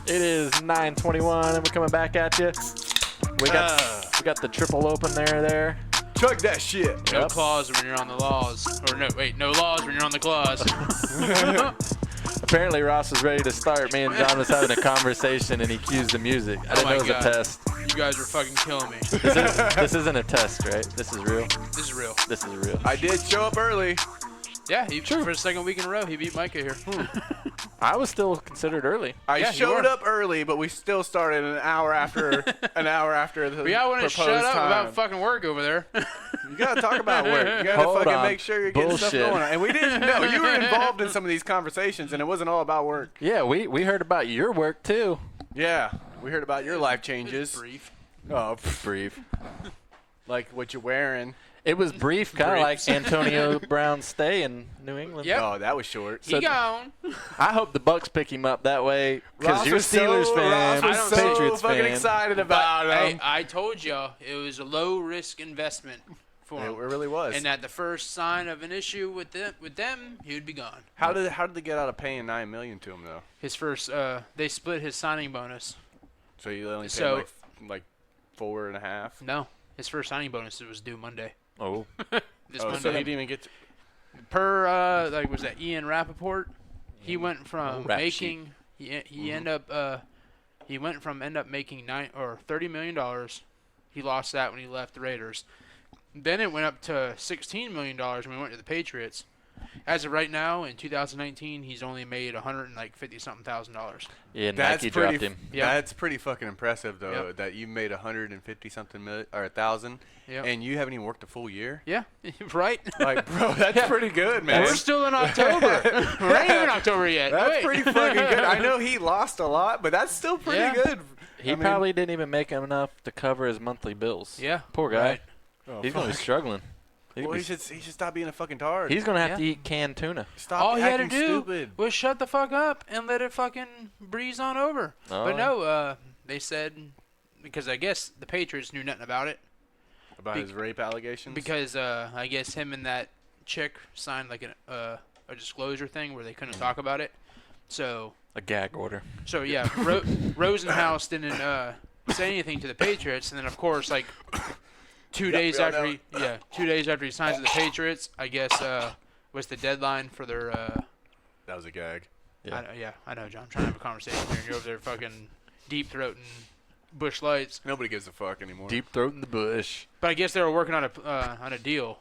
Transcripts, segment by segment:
It is 9:21, and we're coming back at you. We got the triple open there. Chug that shit. No claws when you're on the laws. Or no laws when you're on the claws. Apparently Ross was ready to start. Me and John was having a conversation, and he cues the music. I didn't know it was a test. You guys are fucking killing me. This isn't a test, right? This is real? This is real. This is real. I did show up early. Yeah, for the second week in a row, he beat Micah here. I was still considered early. I showed up early, but we still started an hour after the Yeah, I want to proposed shut up time. about fucking work over there. You gotta talk about work. You gotta Hold fucking on. make sure you're getting stuff Bullshit. going on. And we didn't know. You were involved in some of these conversations, and it wasn't all about work. Yeah, we heard about your work, too. Yeah, we heard about your life changes. Brief. Oh, Brief. like what you're wearing. It was brief, kind of like Antonio Brown's stay in New England. Yep. Oh, that was short. He gone. I hope the Bucks pick him up that way because Ross you're a was Steelers fan, Ross was so Patriots fucking fan. excited about Hey, him. I told y'all it was a low-risk investment for It him. really was. And at the first sign of an issue with them, he would be gone. How did they get out of paying $9 million to him though? His first, they split his signing bonus. So you only paid So- like 4.5. No, his first signing bonus was due Monday. Oh, This Oh, Monday. so he didn't even get. Per was that Ian Rappaport? He went from Rap making he end up making $30 million. He lost that when he left the Raiders. Then it went up to $16 million when he went to the Patriots. As of right now, in 2019, he's only made $150-something thousand. yeah, That's Nike pretty. dropped him. Yeah. That's pretty fucking impressive though. Yep. That you made 150-something million or 1,000, Yep. and you haven't even worked a full year. Yeah, right. Like, bro, that's pretty good, man. We're still in October. We're not even in October yet. That's Wait. pretty fucking good. I know he lost a lot, but that's still pretty Yeah. good. He probably didn't even make enough to cover his monthly bills. Yeah. Poor guy. Right. Oh, He's going to be struggling. Well, he should stop being a fucking tard. He's going to have Yeah. to eat canned tuna. Stop All he had to acting do stupid. was shut the fuck up and let it fucking breeze on over. Oh, But yeah. no, they said, because I guess the Patriots knew nothing about it. About his rape allegations? Because I guess him and that chick signed like a disclosure thing where they couldn't talk about it. So A gag order. yeah, Rosenhaus didn't say anything to the Patriots, and then of course 2 days we all after know. 2 days after he signs with the Patriots, I guess was the deadline for their. That was a gag. Yeah. I know, John. I'm trying to have a conversation here, and you're over there fucking deep throating Bush Lights. Nobody gives a fuck anymore. Deep throat in the bush. But I guess they were working on a deal.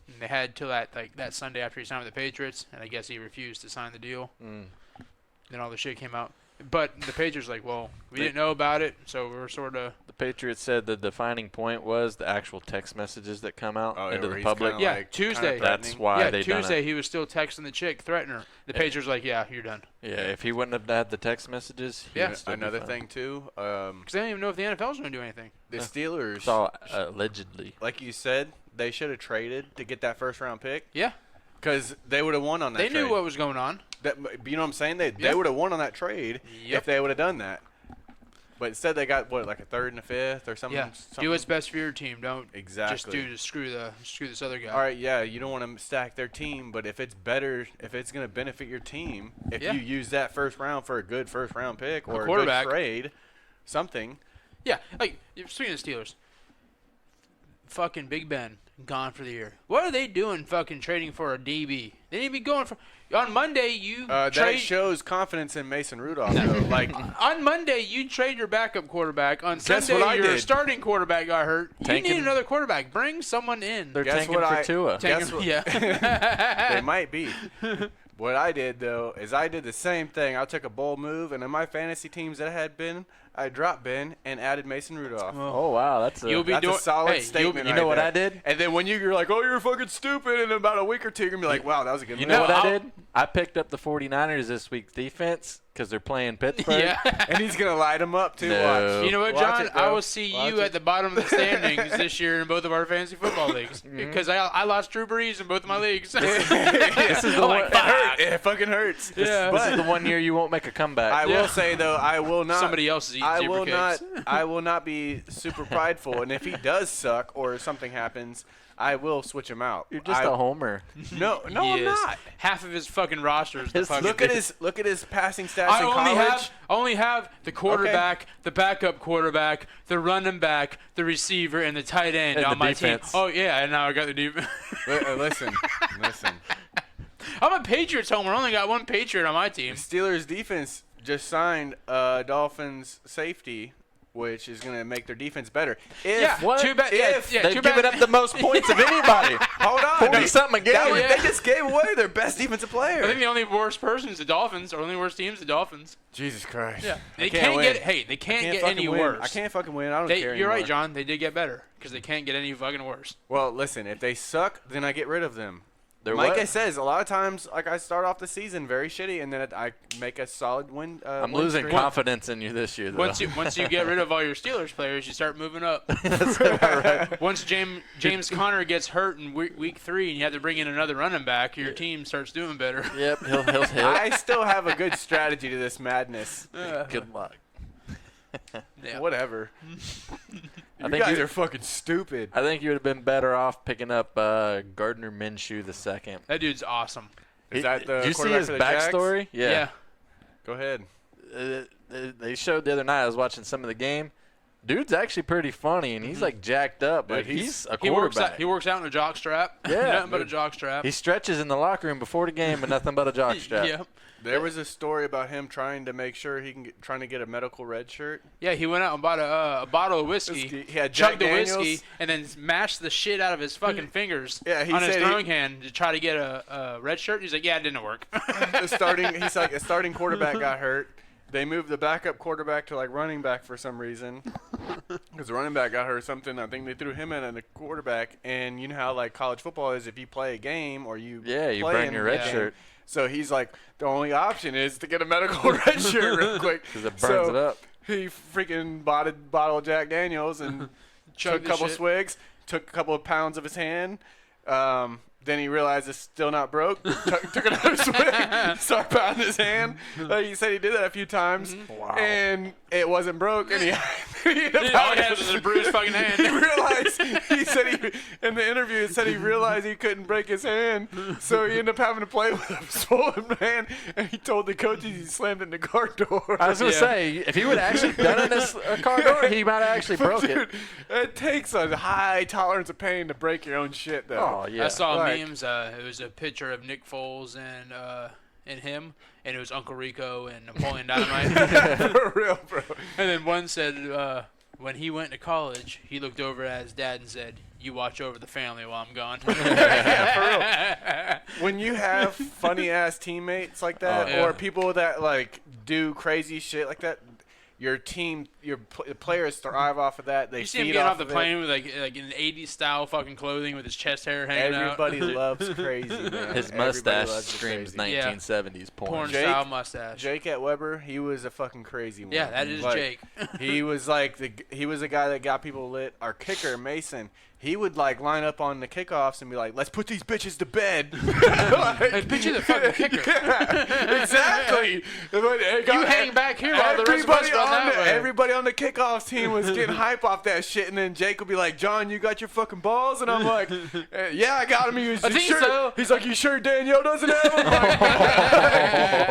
And they had till that Sunday after he signed with the Patriots, and I guess he refused to sign the deal. Then all the shit came out. But the Patriots well, we didn't know about it, so we were sort of. The Patriots said the defining point was the actual text messages that come out into the public. Yeah, Tuesday. That's why they done Tuesday it. he was still texting the chick, threatening her. The Patriots yeah, you're done. Yeah, if he wouldn't have had the text messages, he would still be Another fine. thing too. Because they don't even know if the NFL's going to do anything. The Steelers, It's all allegedly. like you said, they should have traded to get that first round pick. Yeah. Because they would have won on that They trade. knew what was going on. You know what I'm saying? They Yep. would have won on that trade Yep. if they would have done that. But instead they got, like a third and a fifth or something? Yeah. Do what's best for your team. Don't Exactly. just screw this other guy. All right, yeah, you don't want to stack their team, but if it's better, if it's going to benefit your team, if Yeah. you use that first round for a good first round pick or a quarterback. good trade, something. Yeah. Speaking of Steelers, fucking Big Ben gone for the year. What are they doing fucking trading for a DB? They need to be going for. On Monday, you That trade. shows confidence in Mason Rudolph. Though. Like, On Monday, you trade your backup quarterback. On Guess Sunday, what I your did? starting quarterback got hurt. You Tanking- need another quarterback. Bring someone in. They're Guess tanking what for I- Tua. guess what- Yeah. they might be. What I did, though, is I did the same thing. I took a bold move, and in my fantasy teams that I had Ben, I dropped Ben and added Mason Rudolph. Oh, wow. That's a, You'll be That's doing a solid hey, statement. you know right what there. I did? And then when you're like, oh, you're fucking stupid, in about a week or two, you're going to be like, wow, that was a good You move. know No, what I I'll- did? I picked up the 49ers this week's defense because they're playing Pittsburgh. Yeah. And he's gonna light him up too. No. Watch. You know what, Watch John? it, bro. I will see Watch you it. at the bottom of the standings this year in both of our fantasy football leagues because I lost Drew Brees in both of my leagues. This is the I'm one. like, fuck. It fucking hurts. Yeah. This is the 1 year you won't make a comeback. I Yeah. will say though, I will not. Somebody else is eating I zebra will cakes. not. I will not be super prideful, and if he does suck or something happens, I will switch him out. You're just I- a homer. No, He I'm is. not. Half of his fucking roster is the His- fucking. Look at his passing stats I in only college. have the quarterback, the backup quarterback, the running back, the receiver, and the tight end And on the my defense. team. Oh yeah, and now I got the defense. Listen. I'm a Patriots homer. I only got one Patriot on my team. The Steelers defense just signed Dolphins safety, which is going to make their defense better. If, Yeah, What? too bad. If Yeah, They've too given bad. up the most points of anybody. hold on, 40-something a game. Yeah. They just gave away their best defensive player. I think the only worst person is the Dolphins. Or only worst team is the Dolphins. Jesus Christ. Yeah, I they can't can't win. get. Hey, they can't get fucking any win. worse. I can't fucking win. I don't They, care you're anymore. right, John. They did get better because they can't get any fucking worse. Well, listen, if they suck, then I get rid of them. They're Like what? I says, a lot of times, like I start off the season very shitty, and then I make a solid win. I'm win losing streak. confidence in you this year, though. Once you get rid of all your Steelers players, you start moving up. That's about right. Once James Conner gets hurt in week 3 and you have to bring in another running back, your team starts doing better. Yep, he'll hit. I still have a good strategy to this madness. Good luck. Yeah. Whatever. I You think guys you- are fucking stupid. I think you would have been better off picking up Gardner Minshew the second. That dude's awesome. Is that the Did you see quarterback his for the Jags? backstory? Yeah. Go ahead. They showed the other night. I was watching some of the game. Dude's actually pretty funny, and he's like jacked up, but Dude, he's a He works quarterback. out in a jock strap. Yeah. Nothing but a jock strap. He stretches in the locker room before the game, but nothing but a jock strap. Yeah. There was a story about him trying to make sure he can trying to get a medical red shirt. Yeah, he went out and bought a bottle of whiskey. He had Jack chugged the Daniels. whiskey and then mashed the shit out of his fucking fingers Yeah, he on his said throwing hand to try to get a red shirt. He's like, yeah, it didn't work. He's like a starting quarterback got hurt. They moved the backup quarterback to like running back for some reason because the running back got hurt or something. I think they threw him in at the quarterback. And you know how like college football is, if you play a game or you You play burn in your red the game. shirt So he's like, the only option is to get a medical red shirt real quick because it burns it up. He freaking bought a bottle of Jack Daniels and took a Chugged the couple shit. swigs, took a couple of pounds of his hand. Then he realized it's still not broke. Took another swig, started pounding his hand. He said he did that a few times, Wow. and it wasn't broke. And he ended up Dude, all he having- has is a bruised fucking he hand. realized he said in the interview it said he realized he couldn't break his hand, so he ended up having to play with a swollen hand. And he told the coaches he slammed it in the car door. I was going to Yeah. say, if he would have actually done it in a car door, he might have actually broke Dude, it. it takes a high tolerance of pain to break your own shit, though. Oh, yeah. I saw Like- memes. It was a picture of Nick Foles and him, and it was Uncle Rico and Napoleon Dynamite. For real, bro. And then one said, when he went to college, he looked over at his dad and said, "You watch over the family while I'm gone." Yeah, for real. When you have funny ass teammates like that, Oh, yeah. or people that like do crazy shit like that, your team, players thrive off of that. They You see him feed getting off of the plane with like in 80s style fucking clothing with his chest hair hanging Everybody out. loves crazy, man. His Everybody mustache loves the screams crazy. 1970s porn. Porn Jake- style mustache. Jake at Weber, he was a fucking crazy one. Yeah, that is Like, Jake. He was like he was a guy that got people lit. Our kicker Mason, he would like line up on the kickoffs and be like, "Let's put these bitches to bed." Hey, bitch, you the fucking kicker. Yeah, exactly. You hang back here while the rest of us run that way. Everybody on the kickoffs team was getting hype off that shit, and then Jake would be like, "John, you got your fucking balls?" And I'm like, "Yeah, I got him." He was, I think sure? so. He's like, "You sure Danielle doesn't have him?"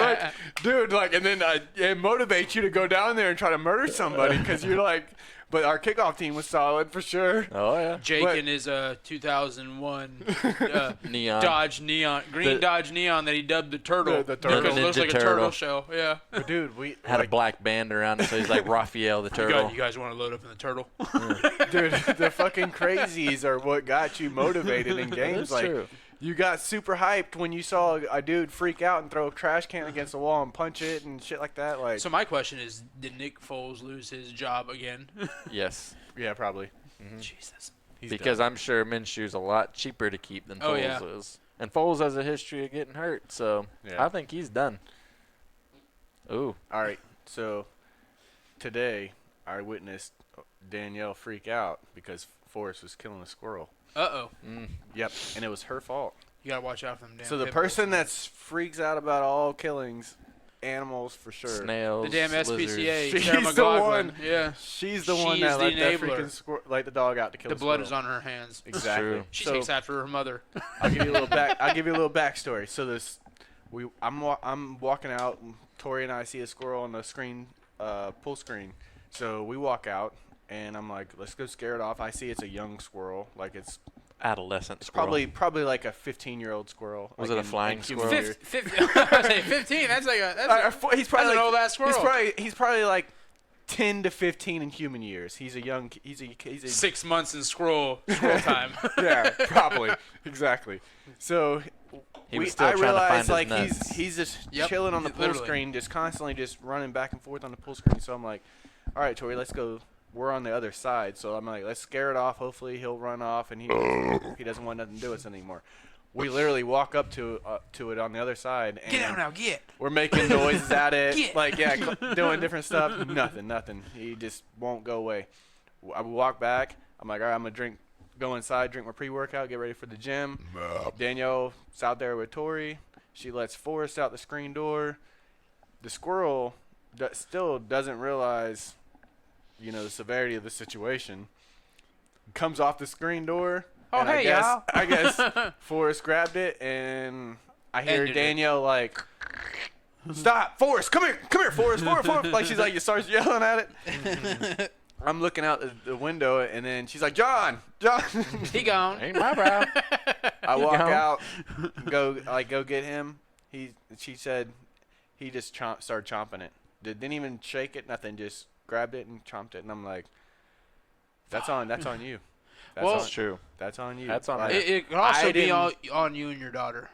Like, dude, like, and then it motivates you to go down there and try to murder somebody because you're like, but our kickoff team was solid for sure. Oh, yeah. Jake But- in his 2001 Neon. green The- Dodge Neon that he dubbed the Turtle. The turtle. Because it looks Ninja like a Turtle. turtle shell. Yeah. But dude, we Had like, a black band around it, so he's like Raphael the turtle. You guys want to load up in the Turtle? dude, the fucking crazies are what got you motivated in games. That's Like, true. you got super hyped when you saw a dude freak out and throw a trash can against the wall and punch it and shit like that. Like, So my question is, did Nick Foles lose his job again? Yes. yeah, probably. Jesus. He's Because I'm sure Minshew's a lot cheaper to keep than Oh, Foles yeah. is. And Foles has a history of getting hurt, so Yeah. I think he's done. Ooh. All right. So today I witnessed Danielle freak out because Forrest was killing a squirrel. Uh-oh. Yep. And it was her fault. You got to watch out for them damn So the pit bulls. person that freaks out about all killings, animals for sure. Snails. The damn SPCA. She's Sarah the McLachlan. one. Yeah. She's the She one is that the let that enabler. freaking let the dog out to kill The the blood squirrel. is on her hands. Exactly. True. She So takes after her mother. I'll give you a little back. I'll give you a little backstory. So I'm walking out. And Tori and I see a squirrel on the screen, pull screen. So we walk out, and I'm like, let's go scare it off. I see it's a young squirrel, like it's Adolescent squirrel. probably like a 15-year-old squirrel. Was like it a flying human squirrel? years. 15. That's like a. He's probably an like, old-ass squirrel. He's probably like 10 to 15 in human years. He's a 6 months in squirrel time. yeah, probably exactly. So He was still I trying to realized find like his nuts. he's just Yep, chilling on the pull literally. screen, just constantly just running back and forth on the pull screen. So I'm like, all right, Tori, let's go. We're on the other side, so I'm like, let's scare it off. Hopefully he'll run off and he doesn't want nothing to do with us anymore. We literally walk up to it on the other side. And Get out now, get. we're making noises at it, Get. like doing different stuff. Nothing. He just won't go away. I walk back. I'm like, all right, I'm gonna go inside, drink my pre-workout, get ready for the gym. Danielle's out there with Tori. She lets Forrest out the screen door. The squirrel still doesn't realize, the severity of the situation. Comes off the screen door. Oh, and hey, y'all. I guess Forrest grabbed it, and I hear Ended it. Danielle like, "Stop, Forrest! Come here, Forrest! Forrest!" Like she starts yelling at it. I'm looking out the window, and then she's like, John. He gone. Ain't my bro. I walk gone. out, go get him. She said he just started chomping it. Didn't even shake it, nothing. Just grabbed it and chomped it, and I'm like, that's on you. Well, That's true. That's on you. That's on Like, her. It could also I be didn't- on you and your daughter.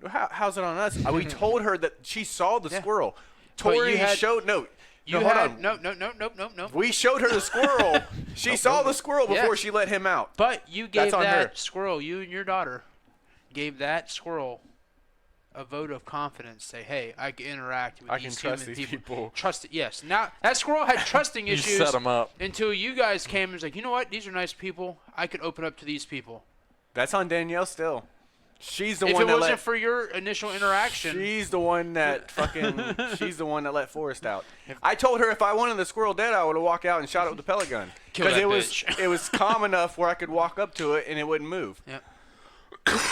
How's it on us? We told her that she saw the Yeah. squirrel. But you Tori had- showed no. You hold had on. nope. We showed her the squirrel. She saw the squirrel before Yeah. she let him out. But you gave That's on her. that squirrel, you and your daughter, gave that squirrel a vote of confidence. Say, hey, I can interact with I can these trust human these people. Trust it. Yes. Now that squirrel had trusting You issues set him up. until you guys came and was like, you know what? These are nice people. I could open up to these people. That's on Danielle still. She's the If one it that wasn't let. for your initial interaction, She's the one that She's the one that let Forrest out. I told her if I wanted the squirrel dead, I would have walked out and shot it with a pellet gun. Kill Because that it was bitch. it was calm enough where I could walk up to it and it wouldn't move. yeah.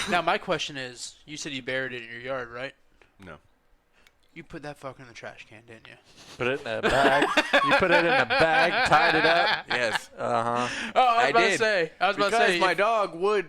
Now my question is, you said you buried it in your yard, right? No. You put that fucker in the trash can, didn't you? Put it in a bag. You put it in a bag, tied it up. Yes. Uh-huh. Oh, I was I about did. to say. Because my dog would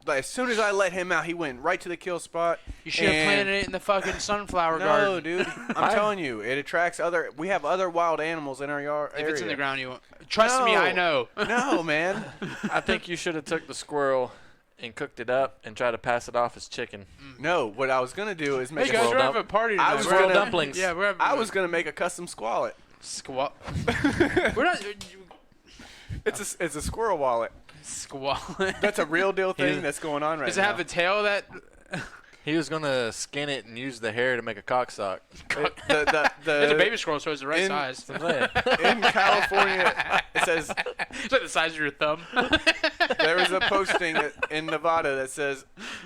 as soon as I let him out, he went right to the kill spot. You should have and- planted it in the fucking sunflower No, garden. dude. I'm telling you, it attracts other. We have other wild animals in our yard. If it's in the ground, you won't. Trust me, I know. No, man. I think you should have took the squirrel and cooked it up and tried to pass it off as chicken. No, what I was gonna do is Hey make guys, a. we're having a party tonight. I was We're gonna- having- dumplings. Yeah, we're having. I was gonna make a custom squallet. squat. We're not It's a squirrel wallet. squat. That's a real deal thing He's- that's going on right Does it now. have a tail that? He was gonna skin it and use the hair to make a cock sock. It's a baby squirrel, so it's the right in- size. That's what I'm saying. In California, it says It's like the size of your thumb. there was a posting in Nevada that says,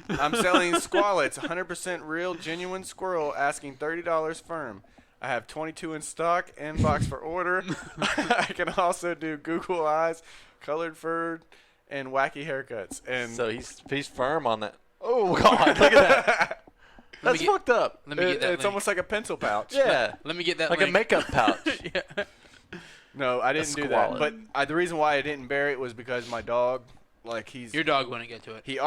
"I'm selling squallets, 100% real, genuine squirrel, asking $30 firm. I have 22 in stock, inbox for order. I can also do Google eyes, colored fur, and wacky haircuts." And So he's firm on that. Oh God! Look at that. That's get- fucked up. Let me get that. it's link. almost like a pencil pouch. Yeah, Let me get that. like link. a makeup pouch. Yeah. No, I didn't do that. squallet. But the reason why I didn't bury it was because my dog, Your dog wouldn't get to it. they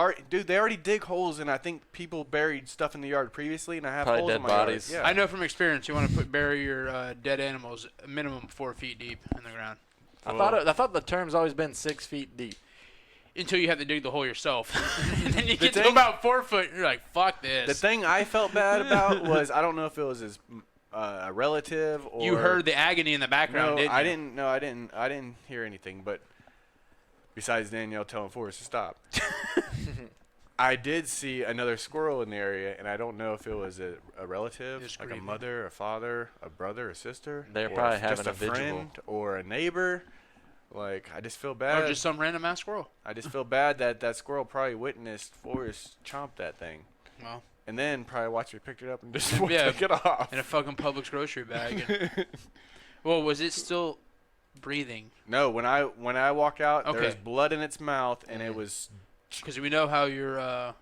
already dig holes, and I think people buried stuff in the yard previously, and I have Probably holes in dead my bodies. yard. Yeah. I know from experience, you want to bury your dead animals a minimum 4 feet deep in the ground I thought the term's always been 6 feet deep. until you have to dig the hole yourself. And then you get to thing- about 4 foot, and you're like, "Fuck this." The thing I felt bad about was I don't know if it was his a relative or you heard the agony in the background, No, didn't you? I didn't. No, I didn't hear anything. But besides Danielle telling Forrest to stop, I did see another squirrel in the area, and I don't know if it was a relative, Just like a grieving. mother, a father, a brother, a sister. They're or probably just having a vigil. friend or a neighbor. Like, I just feel Or bad. just some random ass squirrel. I just feel bad that squirrel probably witnessed Forrest chomp that thing. Well, And then probably watched me pick it up and just Yeah. take it off. in a fucking Publix grocery bag. And, well, was it still breathing? No, when I walked out, there Okay. was blood in its mouth, and it was Because we know how your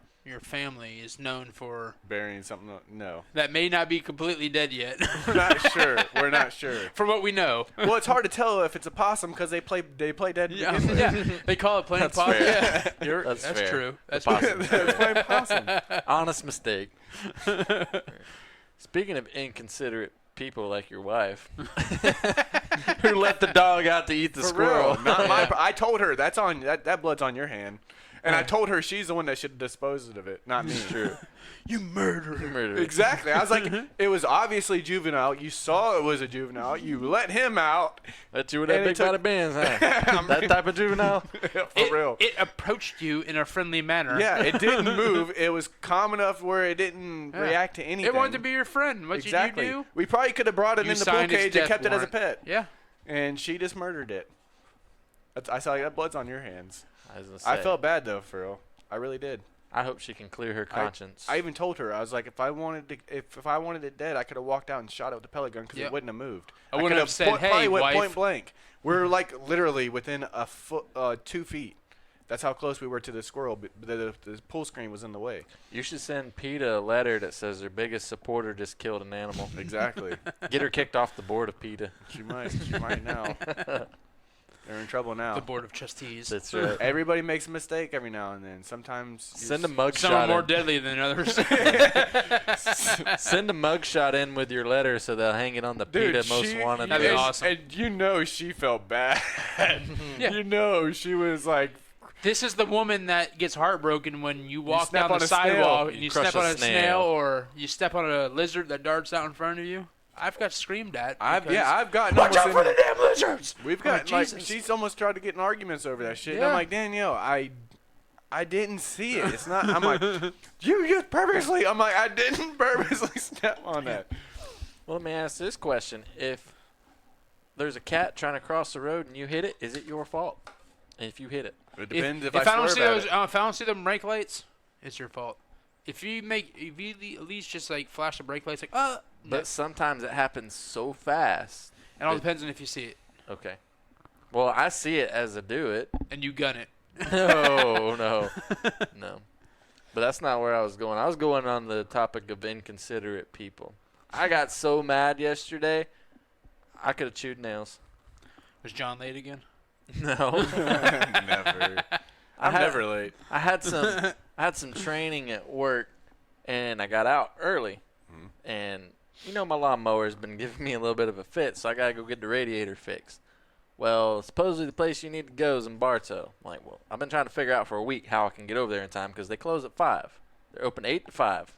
family is known for. burying something. No, That may not be completely dead yet. we're not sure. We're not sure. From what we know. Well, it's hard to tell if it's a possum because they play dead. to Yeah, begin with. yeah. They call it playing That's possum. fair. Yeah, That's that's fair. true. That's possum. They're playing possum. Honest mistake. Speaking of inconsiderate people like your wife, who let the dog out to eat the For squirrel. real. Not my. I told her that's on that blood's on your hand, and I told her she's the one that should have disposed of it, not me. True. You murderer. Murder. Exactly. I was like, it was obviously juvenile. You saw it was a juvenile. You let him out. That's you with that And it big took- body bands, huh? That type of juvenile. For It, real. it approached you in a friendly manner. Yeah, it didn't move. It was calm enough where it didn't Yeah. react to anything. It wanted to be your friend. What exactly. did you do? We probably could have brought it You in the pool signed its cage and death kept it as a warrant. pet. Yeah. And she just murdered it. I saw that blood's on your hands. I was gonna I say, felt bad though, for real. I really did. I hope she can clear her conscience. I even told her I was like, if I wanted it dead, I could have walked out and shot it with a pellet gun because Yep. it wouldn't have moved. I wouldn't could have said, probably "Hey, went wife." point blank. We're like literally within a foot, 2 feet. That's how close we were to the squirrel. But the pool screen was in the way. You should send PETA a letter that says their biggest supporter just killed an animal. Exactly. Get her kicked off the board of PETA. She might now. They're in trouble now. The board of trustees. That's right. Everybody makes a mistake every now and then. Sometimes you Send a just- Some are mugshot more in. deadly than others. Send a mugshot in with your letter so they'll hang it on the Dude, PETA most she, wanted That'd be list. awesome. And you know she felt bad. Yeah. You know she was like, This is the woman that gets heartbroken when you walk step down on the a snail. sidewalk and You you crush step a on a snail. snail or you step on a lizard that darts out in front of you. I've got screamed at. I've because- gotten Watch out almost for in- the damn lizards! We've got like Jesus. she's almost tried to get in arguments over that shit. And Yeah. I'm like, Danielle, I didn't see it. It's not. I'm like, you just purposely. I'm like, I didn't purposely step on that. Well, let me ask this question. If there's a cat trying to cross the road and you hit it, is it your fault? And if you hit it? It depends if, if I don't swear see about those, it. if I don't see them brake lights, it's your fault. If you at least just like flash the brake lights, like But sometimes it happens so fast. it all depends on if you see it Okay. Well, I see it as I do it. and you gun it. No. No. But that's not where I was going. I was going on the topic of inconsiderate people. I got so mad yesterday, I could have chewed nails. Was John late again? No. Never. I'm never late. I had some training at work, and I got out early. And you know my lawnmower's been giving me a little bit of a fit, so I gotta go get the radiator fixed. Well, supposedly the place you need to go is in Bartow. I'm like, well, I've been trying to figure out for a week how I can get over there in time because they close at 5. They're open 8 to 5.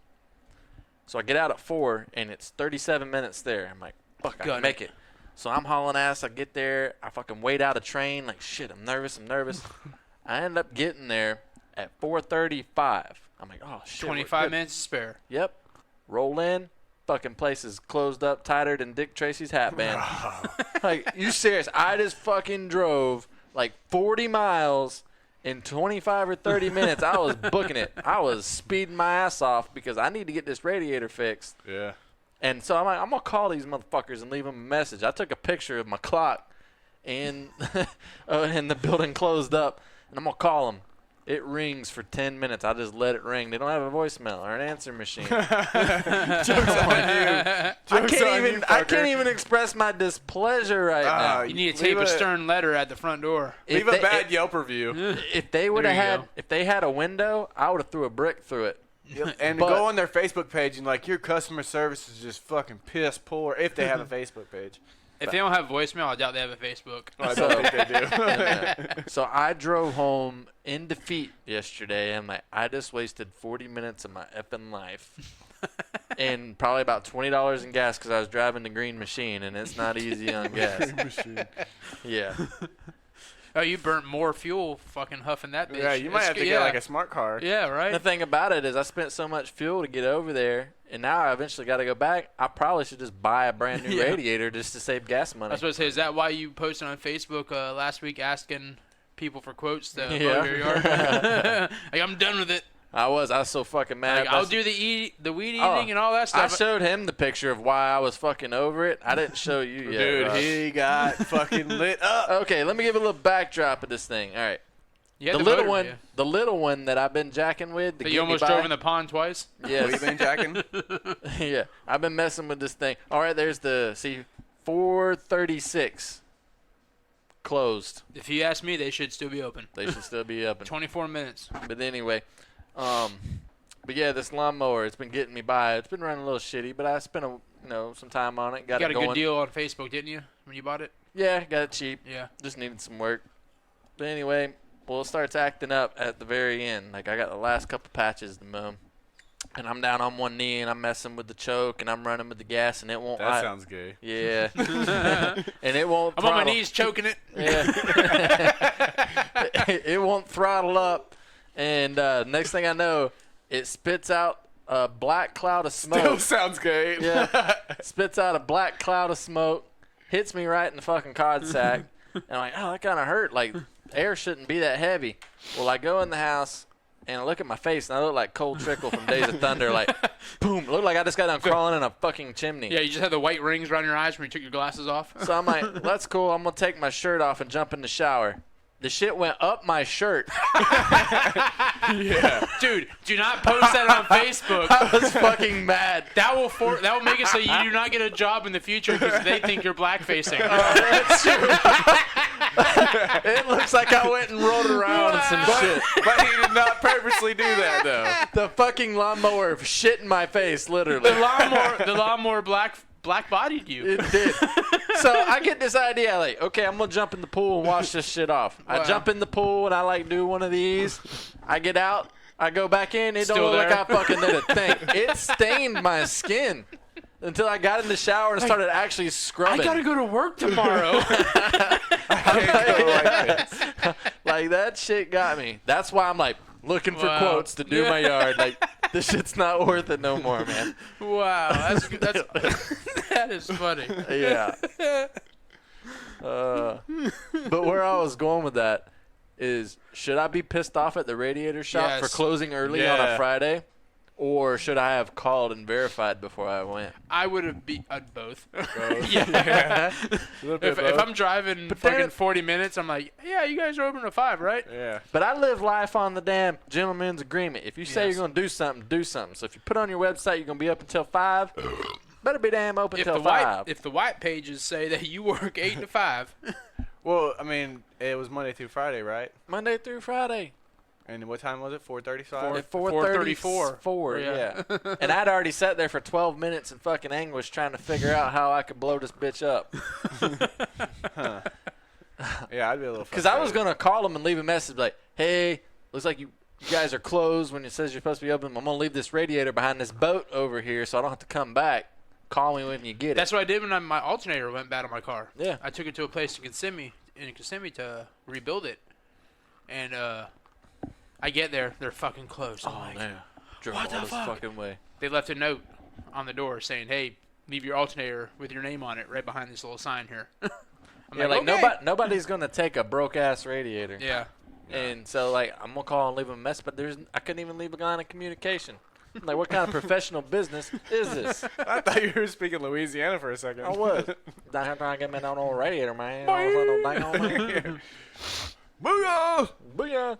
So I get out at 4, and it's 37 minutes there. I'm like, fuck, I Got can make it. So I'm hauling ass. I get there. I fucking wait out a train. Like, shit, I'm nervous. I end up getting there at 4:35. I'm like, oh, shit. we're 25 good. minutes to spare. Yep. Roll in. Fucking place is closed up tighter than Dick Tracy's hat band. Like, you serious? I just fucking drove like 40 miles in 25 or 30 minutes. I was booking it. I was speeding my ass off because I need to get this radiator fixed. Yeah. And so I'm like, I'm going to call these motherfuckers and leave them a message. I took a picture of my clock and the building closed up, and I'm going to call them. It rings for 10 minutes. I just let it ring. They don't have a voicemail or an answer machine. Joke's on you. I can't even express my displeasure right now. You need to tape a stern letter at the front door. Leave a bad Yelp review. If they would have There you had, go. if they had a window, I would have threw a brick through it. And But- go on their Facebook page and like, your customer service is just fucking piss poor if they have a Facebook page. If they don't have voicemail, I doubt they have a Facebook. I don't think they do. So I drove home in defeat yesterday, and I just wasted 40 minutes of my effing life. And probably about $20 in gas because I was driving the green machine, and it's not easy on gas. Yeah. Oh, you burnt more fuel fucking huffing that bitch. Yeah, you might have to get like a smart car. Yeah, right. The thing about it is I spent so much fuel to get over there, and now I eventually got to go back. I probably should just buy a brand new radiator just to save gas money. I was supposed to say, is that why you posted on Facebook last week asking people for quotes to mow your yard? Like, I'm done with it. I was so fucking mad. Like, I'll do the weed eating and all that stuff. I showed him the picture of why I was fucking over it. I didn't show you yet. Dude, Rob. he got fucking lit up. Okay, let me give a little backdrop of this thing. All right. The little one that I've been jacking with. That you almost drove in the pond twice? Yes. What you been jacking? Yeah. I've been messing with this thing. All right, there's the, 436. Closed. If you ask me, they should still be open. They should still be open. 24 minutes. But anyway, but yeah, this lawnmower, it's been getting me by. It's been running a little shitty, but I spent some time on it. Got You it got a going. good deal on Facebook, didn't you, when you bought it? Yeah, got it cheap. Yeah. Just needed some work. But anyway, it starts acting up at the very end. Like, I got the last couple patches to mow. And I'm down on one knee, and I'm messing with the choke, and I'm running with the gas, and it won't. That sounds gay. Yeah. And it won't. I'm on my knees choking it. Yeah. It won't throttle up, and next thing I know, it spits out a black cloud of smoke. Still sounds gay. Yeah. Spits out a black cloud of smoke, hits me right in the fucking cod sack, and I'm like, oh, that kind of hurt. Like, air shouldn't be that heavy. Well, I go in the house. And I look at my face, and I look like Cole Trickle from Days of Thunder. Like, boom. Look like I just got done crawling in a fucking chimney. Yeah, you just had the white rings around your eyes when you took your glasses off. So I'm like, that's cool. I'm going to take my shirt off and jump in the shower. The shit went up my shirt. Yeah. Dude, do not post that on Facebook. I was fucking mad. That will make it so you do not get a job in the future because they think you're blackfacing. That's true. It looks like I went and rolled around in some shit. But he did not purposely do that, though. The fucking lawnmower shit in my face, literally. The lawnmower black-bodied you. It did. So I get this idea, like, okay, I'm going to jump in the pool and wash this shit off. Wow. I jump in the pool, and I, like, do one of these. I get out. I go back in. It Still don't look there? like I fucking did a thing. It stained my skin until I got in the shower and started actually scrubbing. I gotta go to work tomorrow. Like, that shit got me. That's why I'm, like, looking for Wow. quotes to do my yard. Like, this shit's not worth it no more, man. Wow, that is funny. Yeah. But where I was going with that is, should I be pissed off at the radiator shop for Yes. closing early on a Friday? Or should I have called and verified before I went? I would have both. Both. Yeah. If both. I'm driving fucking 40 minutes, I'm like, yeah, you guys are open at 5, right? Yeah. But I live life on the damn gentleman's agreement. If you say Yes. you're going to do something, do something. So if you put on your website you're going to be up until 5, better be damn open If until the 5. if the white pages say that you work 8 to 5, Well, I mean, it was Monday through Friday, right? Monday through Friday. And what time was it? 4:35. At 4:34. 4:34. Yeah. And I'd already sat there for 12 minutes in fucking anguish trying to figure out how I could blow this bitch up. Yeah, I'd be a little. Because I was frustrated. going to call them and leave a message like, hey, looks like you guys are closed when it says you're supposed to be open. I'm going to leave this radiator behind this boat over here so I don't have to come back. Call me when you get it. that's what I did when my alternator went bad on my car. Yeah. I took it to a place in Kissimmee to rebuild it. And I get there, they're fucking closed. I'm like, man. Drove what all the this fuck? fucking way. They left a note on the door saying, hey, leave your alternator with your name on it right behind this little sign here. I'm Yeah, like okay. nobody's going to take a broke-ass radiator. Yeah. And so, like, I'm going to call and leave a message, but I couldn't even leave a line of communication. Like, what kind of professional business is this? I thought you were speaking Louisiana for a second. I was. Down here trying to get me that old radiator, man. All of a sudden, dang on me. Booyah! Booyah.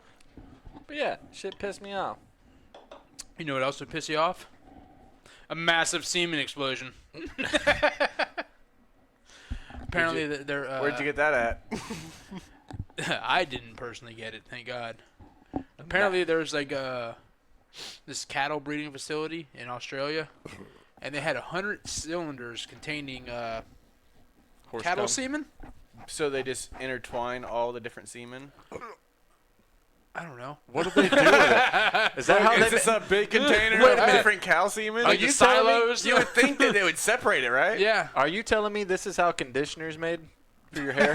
But yeah, shit pissed me off. You know what else would piss you off? A massive semen explosion. Apparently, they're. Where'd you get that at? I didn't personally get it, thank God. Apparently, there's like this cattle breeding facility in Australia, and they had 100 cylinders containing Horse cattle cum. semen. So they just intertwine all the different semen. I don't know. What do they do with it? Is that how Is they this a big container Wait a of minute. different cow semen? Like you the telling me- silos? You would think that they would separate it, right? Yeah. Are you telling me this is how conditioner's made? for your hair.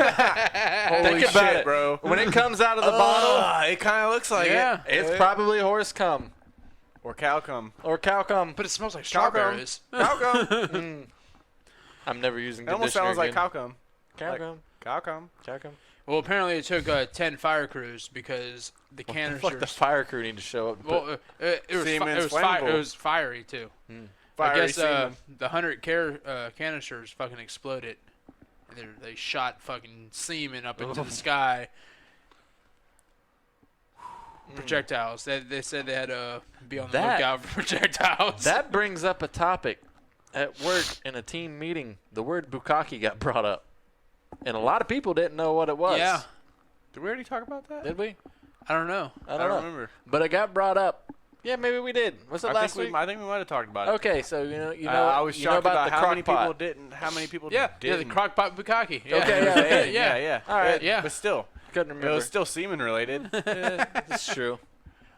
Holy Think about shit, it, bro. When it comes out of the bottle, It kind of looks like Yeah. it. it's probably horse cum Or cow cum. or cow cum. But it smells like Cow cum. strawberries. Cow cum. I'm never using It almost conditioner sounds like again. cow cum. Cow like- cum. Cow cum. Cow cum. Well, apparently it took 10 fire crews because the What the canisters. fuck, the fire crew need to show up. Well, it was Semen's flammable. it was fiery too. I Fiery guess semen. the 100 canisters fucking exploded. And they shot fucking semen up into the sky. Projectiles. They said they had to be on the That- lookout for projectiles. That brings up a topic. At work in a team meeting, the word bukkake got brought up. And a lot of people didn't know what it was. Yeah. Did we already talk about that? Did we? I don't know. I I don't know. remember. But it got brought up. Yeah, maybe we did. Was it last week? I think we might have talked about it. Okay, so I was you know shocked about the how many crock pot. people didn't. How many people Yeah, didn't. the crock pot bukkake. Yeah. Okay, yeah. All right. Yeah. But still, Couldn't it remember. was still semen related. It's true.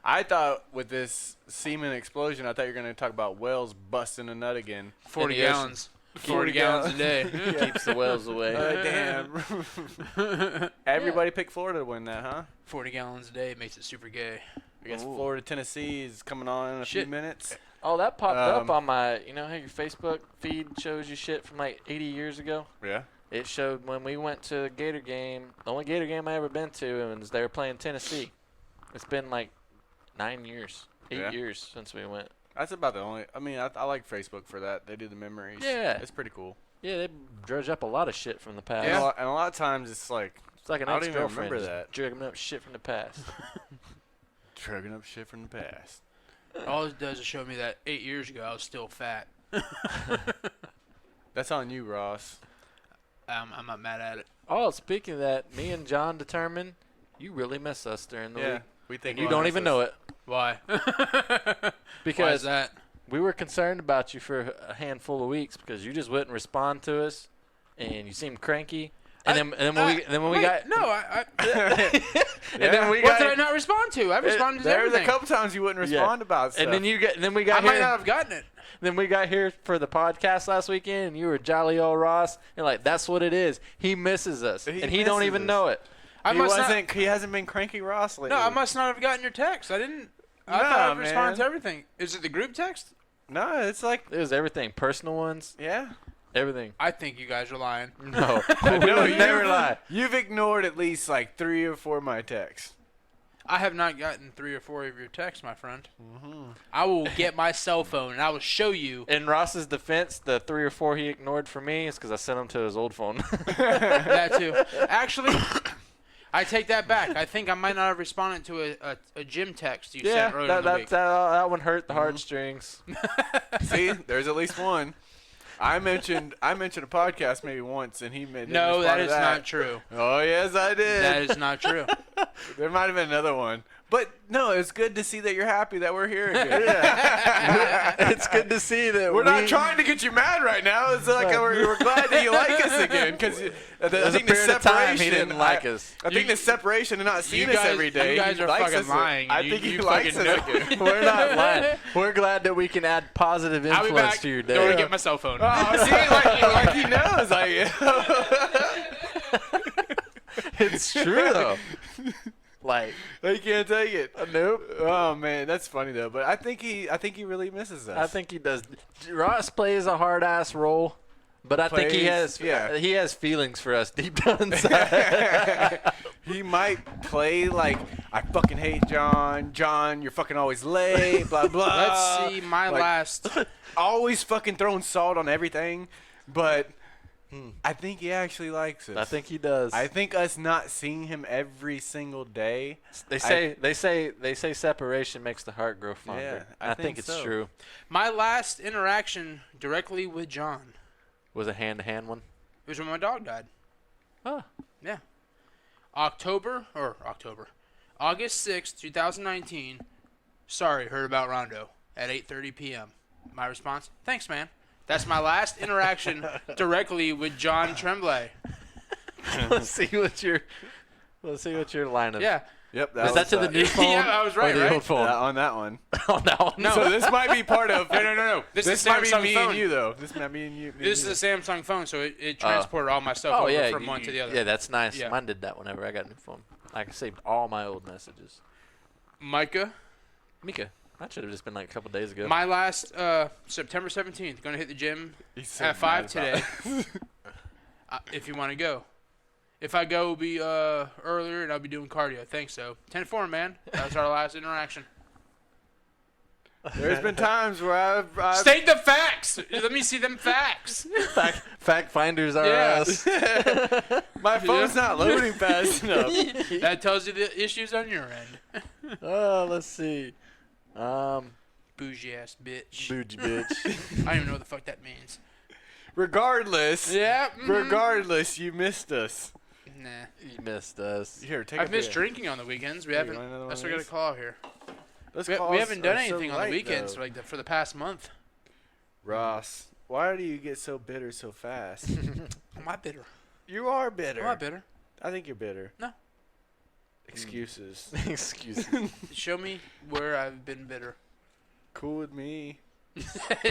I thought with this semen explosion, I thought you were going to talk about whales busting a nut again. 40 In the ocean. gallons. 40 gallons a day. Keeps the whales away. Damn. Everybody picked Florida to win that, huh? 40 gallons a day makes it super gay. I guess Ooh. Florida, Tennessee is coming on in a few Shit. minutes. Oh, that popped up Um, on my, you know how your Facebook feed shows you shit from like 80 years ago? Yeah. It showed when we went to a Gator game, the only Gator game I ever been to, and they were playing Tennessee. It's been like 9 years, 8 Yeah. years since we went. That's about the only. I mean, I like Facebook for that. They do the memories. Yeah. It's pretty cool. Yeah, they drudge up a lot of shit from the past. And a lot of times it's like It's like an I don't even ex-girlfriend remember just that. drugging up shit from the past. drugging up shit from the past. All it does is show me that 8 years ago I was still fat. That's on you, Ross. I'm not mad at it. Oh, speaking of that, me and John determined you really miss us during the week. We think And you don't even know it. Why? Why is Because that? we were concerned about you for a handful of weeks because you just wouldn't respond to us, and you seemed cranky. And then when we got No, I and then we what got did I not respond to? I responded to There was a everything. couple times you wouldn't respond about stuff. and then we I got might here. not have gotten it. Then we got here for the podcast last weekend, and you were jolly old Ross, and like that's what it is. He misses us, He and he don't misses even us. know it. I he must not, wasn't. He hasn't been cranky Ross lately. no, I must not have gotten your text. I didn't. I Nah, thought I responded man. to everything. Is it the group text? No, it's like It was everything, personal ones, yeah. everything. I think you guys are lying. No, we No, would never lie. You've ignored at least like 3 or 4 of my texts. I have not gotten 3 or 4 of your texts, my friend. Mm-hmm. I will get my cell phone and I will show you. In Ross's defense, the 3 or 4 he ignored from me is because I sent them to his old phone. That too. Actually, I take that back. I think I might not have responded to a gym text you yeah, sent earlier in the week. that one hurt the heartstrings. See, there's at least one. I mentioned a podcast maybe once, and he made No, that is not true. Oh yes, I did. That is not true. There might have been another one, but no, it's good to see that you're happy that we're here again. It's good to see that We're not trying to get you mad right now. It's like we're glad that you like us again because I There's think a the period of time separation. he didn't like us. I think the separation and not seeing us every day. You guys he are likes fucking us. lying. I You- think he you likes fucking us know. again. We're not lying. We're glad that we can add positive I'll be influence back. to your Go and day. get my cell phone. Oh, see, like he knows. It's true though. Like, He can't take it. nope. Oh man, that's funny though. But I think he really misses us. I think he does. Ross plays a hard ass role, but I think he Plays- has yeah. he has feelings for us deep down inside. he might play like I fucking hate John. John, you're fucking always late. Blah blah. Let's see my like- last. Always fucking throwing salt on everything, but I think he actually likes us. I think he does. I think us not seeing him every single day. they say separation makes the heart grow fonder. Yeah, I I think think it's so. true. My last interaction directly with John. Was a hand to hand one? It was when my dog died. Oh, Yeah. August 6th, 2019. Sorry, heard about Rondo at 8:30 p.m. My response, thanks, man. That's my last interaction directly with John Tremblay. let's see what your line of. Yeah. Yep. Was that to the new phone? Yeah, I was right, or the right? old phone? On that one. On that one. No. So this might be part of. No. This is might be Samsung me phone. and you though. This might be you. This is a Samsung phone, so it transported all my stuff over from one to the other. Yeah, that's nice. Yeah. Mine did that whenever I got a new phone. I saved all my old messages. Micah, Mika, that should have just been like a couple days ago. my last September 17th, going to hit the gym So at 5 mad today. about it. If you want to go. If I go, it'll be earlier, and I'll be doing cardio. Thanks, so 10-4, man. That was our last interaction. There's been times where I've State the facts. Let me see them facts. Fact finders are Yeah. us. my phone's not loading fast enough. That tells you the issues on your end. Oh, let's see. Bougie ass bitch. Bougie bitch. I don't even know what the fuck that means. Regardless. Yeah. Regardless, you missed us. Nah. You missed us. Here, take I've a missed beer. drinking on the weekends. We Here, you haven't. want another one That's of what I got these? to call here. Those We calls haven't done are so anything on the light, weekends though. for the past month. Ross, why do you get so bitter so fast? Am I bitter? You are bitter. Am I bitter? I think you're bitter. No. Excuses. Excuses. Show me where I've been bitter. Cool with me.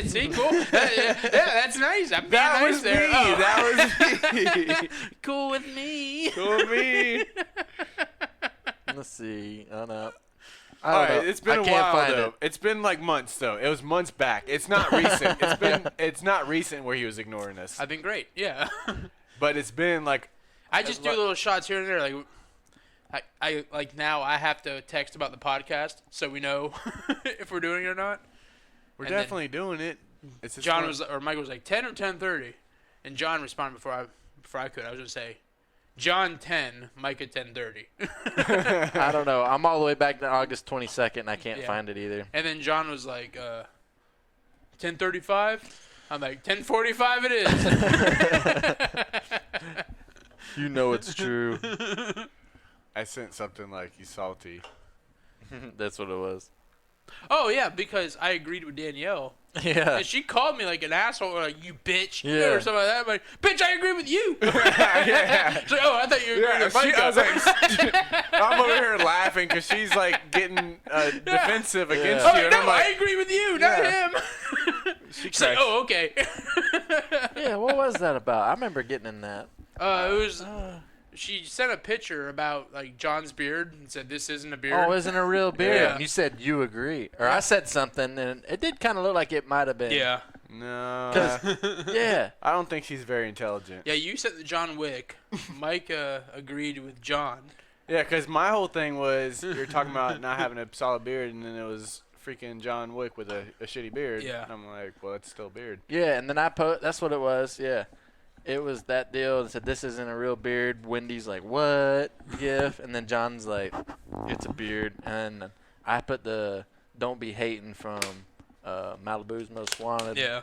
See, cool. Yeah, that's nice. I'm being That nice was there. me. Oh. That was me. Cool with me. Cool with me. Let's see. Oh no. All right, it's been I a can't while find though. it. It's been like months though. It was months back. It's not recent. It's not recent where he was ignoring us. I've been great. Yeah. But it's been like I just do little shots here and there. Like, I like now I have to text about the podcast so we know if we're doing it or not. we're And then definitely doing it. It's just John fun. or Michael was like 10 or 10:30, and John responded before I could. I was gonna say, John 10, Micah 10:30. I don't know. I'm all the way back to August 22nd, and I can't Yeah. find it either. And then John was like, 10:35. I'm like 10:45. It is. You know it's true. I sent something like you salty. That's what it was. Oh yeah, because I agreed with Danielle, Yeah. and she called me like an asshole, or like you bitch, Yeah. or something like that. I'm like, bitch, I agree with you. Yeah. She's like, oh, I thought you agreed with Micah. I was like, I'm over here laughing because she's like getting defensive against Oh, you, and no, I'm like, I agree with you, not Yeah. him. She's like, cracks. oh, okay. Yeah, what was that about? I remember getting in that. It was. She sent a picture about like John's beard and said, "This isn't a beard." Oh, isn't a real beard? Yeah. And you said you agree. Or I said something, and it did kind of look like it might have been. Yeah. no. 'Cause- Yeah. I don't think she's very intelligent. Yeah, you said the John Wick. Mike agreed with John. Yeah, because my whole thing was you're talking about not having a solid beard, and then it was freaking John Wick with a shitty beard. Yeah. And I'm like, well, it's still beard. Yeah, and then that's what it was. Yeah. It was that deal and said, this isn't a real beard. Wendy's like, what? GIF. And then John's like, it's a beard. And I put the don't be hating from Malibu's Most Wanted. Yeah.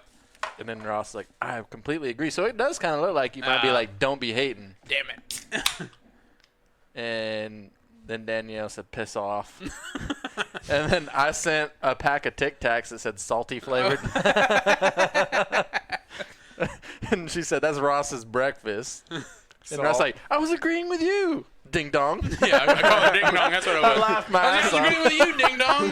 And then Ross like, I completely agree. So it does kind of look like you might be like, don't be hating. Damn it. And then Danielle said, piss off. And then I sent a pack of Tic Tacs that said salty flavored. And she said, that's Ross's breakfast. And Ross like, I was agreeing with you. Ding dong. Yeah, I call it ding dong. That's what it was. I laughed my I ass was agreeing off. with you, ding dong.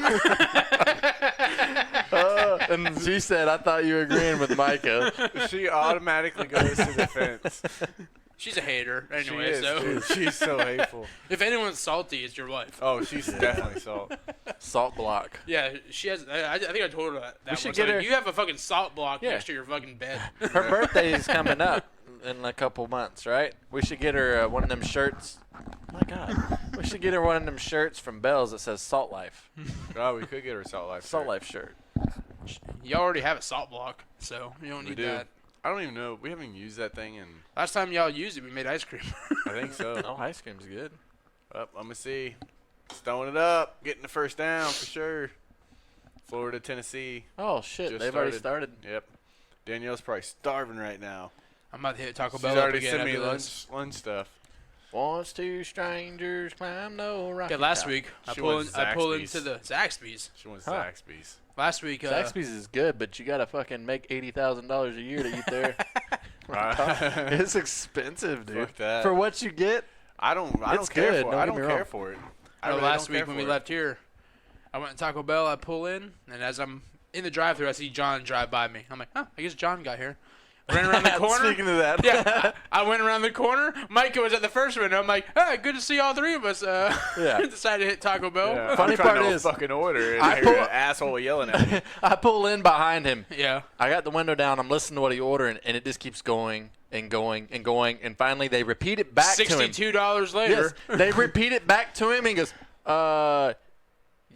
And she said, I thought you were agreeing with Micah. She automatically goes to the fence. She's a hater She anyway, is, so dude. She's so hateful. if anyone's salty, it's your wife. Oh, she's definitely salt. Salt block. Yeah, she has. I think I told her that. We should once. get Like, her- You have a fucking salt block Yeah. next to your fucking bed. Her birthday is coming up in a couple months, right? We should get her one of them shirts. Oh my God. We should get her one of them shirts from Bell's that says Salt Life. Oh, we could get her a Salt Life. Salt shirt. Life shirt. You already have a salt block, so you don't We need do. that. I don't even know. We haven't even used that thing in. Last time y'all used it, we made ice cream. I think so. Oh, ice cream's good. Up, I'm gonna see. Stowing it up, getting the first down for sure. Florida, Tennessee. Oh, shit. Just They've already started. Yep. Danielle's probably starving right now. I'm about to hit Taco She's Bell up already again sent me after this. lunch stuff. Once two strangers climb no rocky Okay, last top. week I She pull wants into Zaxby's. the Zaxby's. She wants Huh. Zaxby's. Last week, Zaxby's is good, but you gotta fucking make $80,000 a year to eat there. Right. It's expensive, dude. Fuck that. For what you get, I don't It's care good, for it. don't I get don't me care wrong. for it. Last week when we left here, I went to Taco Bell. I pull in, and as I'm in the drive-thru, I see John drive by me. I'm like, I guess John got here. Ran around the corner. Speaking of that. Yeah, I went around the corner. Micah was at the first window. I'm like, hey, good to see all three of us. Decided to hit Taco Bell. Yeah. Funny part is, fucking order, and I I hear an asshole yelling at me. I pull in behind him. Yeah. I got the window down. I'm listening to what he ordering, and it just keeps going and going and going. And finally, they repeat it back to him. $62 later. Yes, they repeat it back to him, and he goes,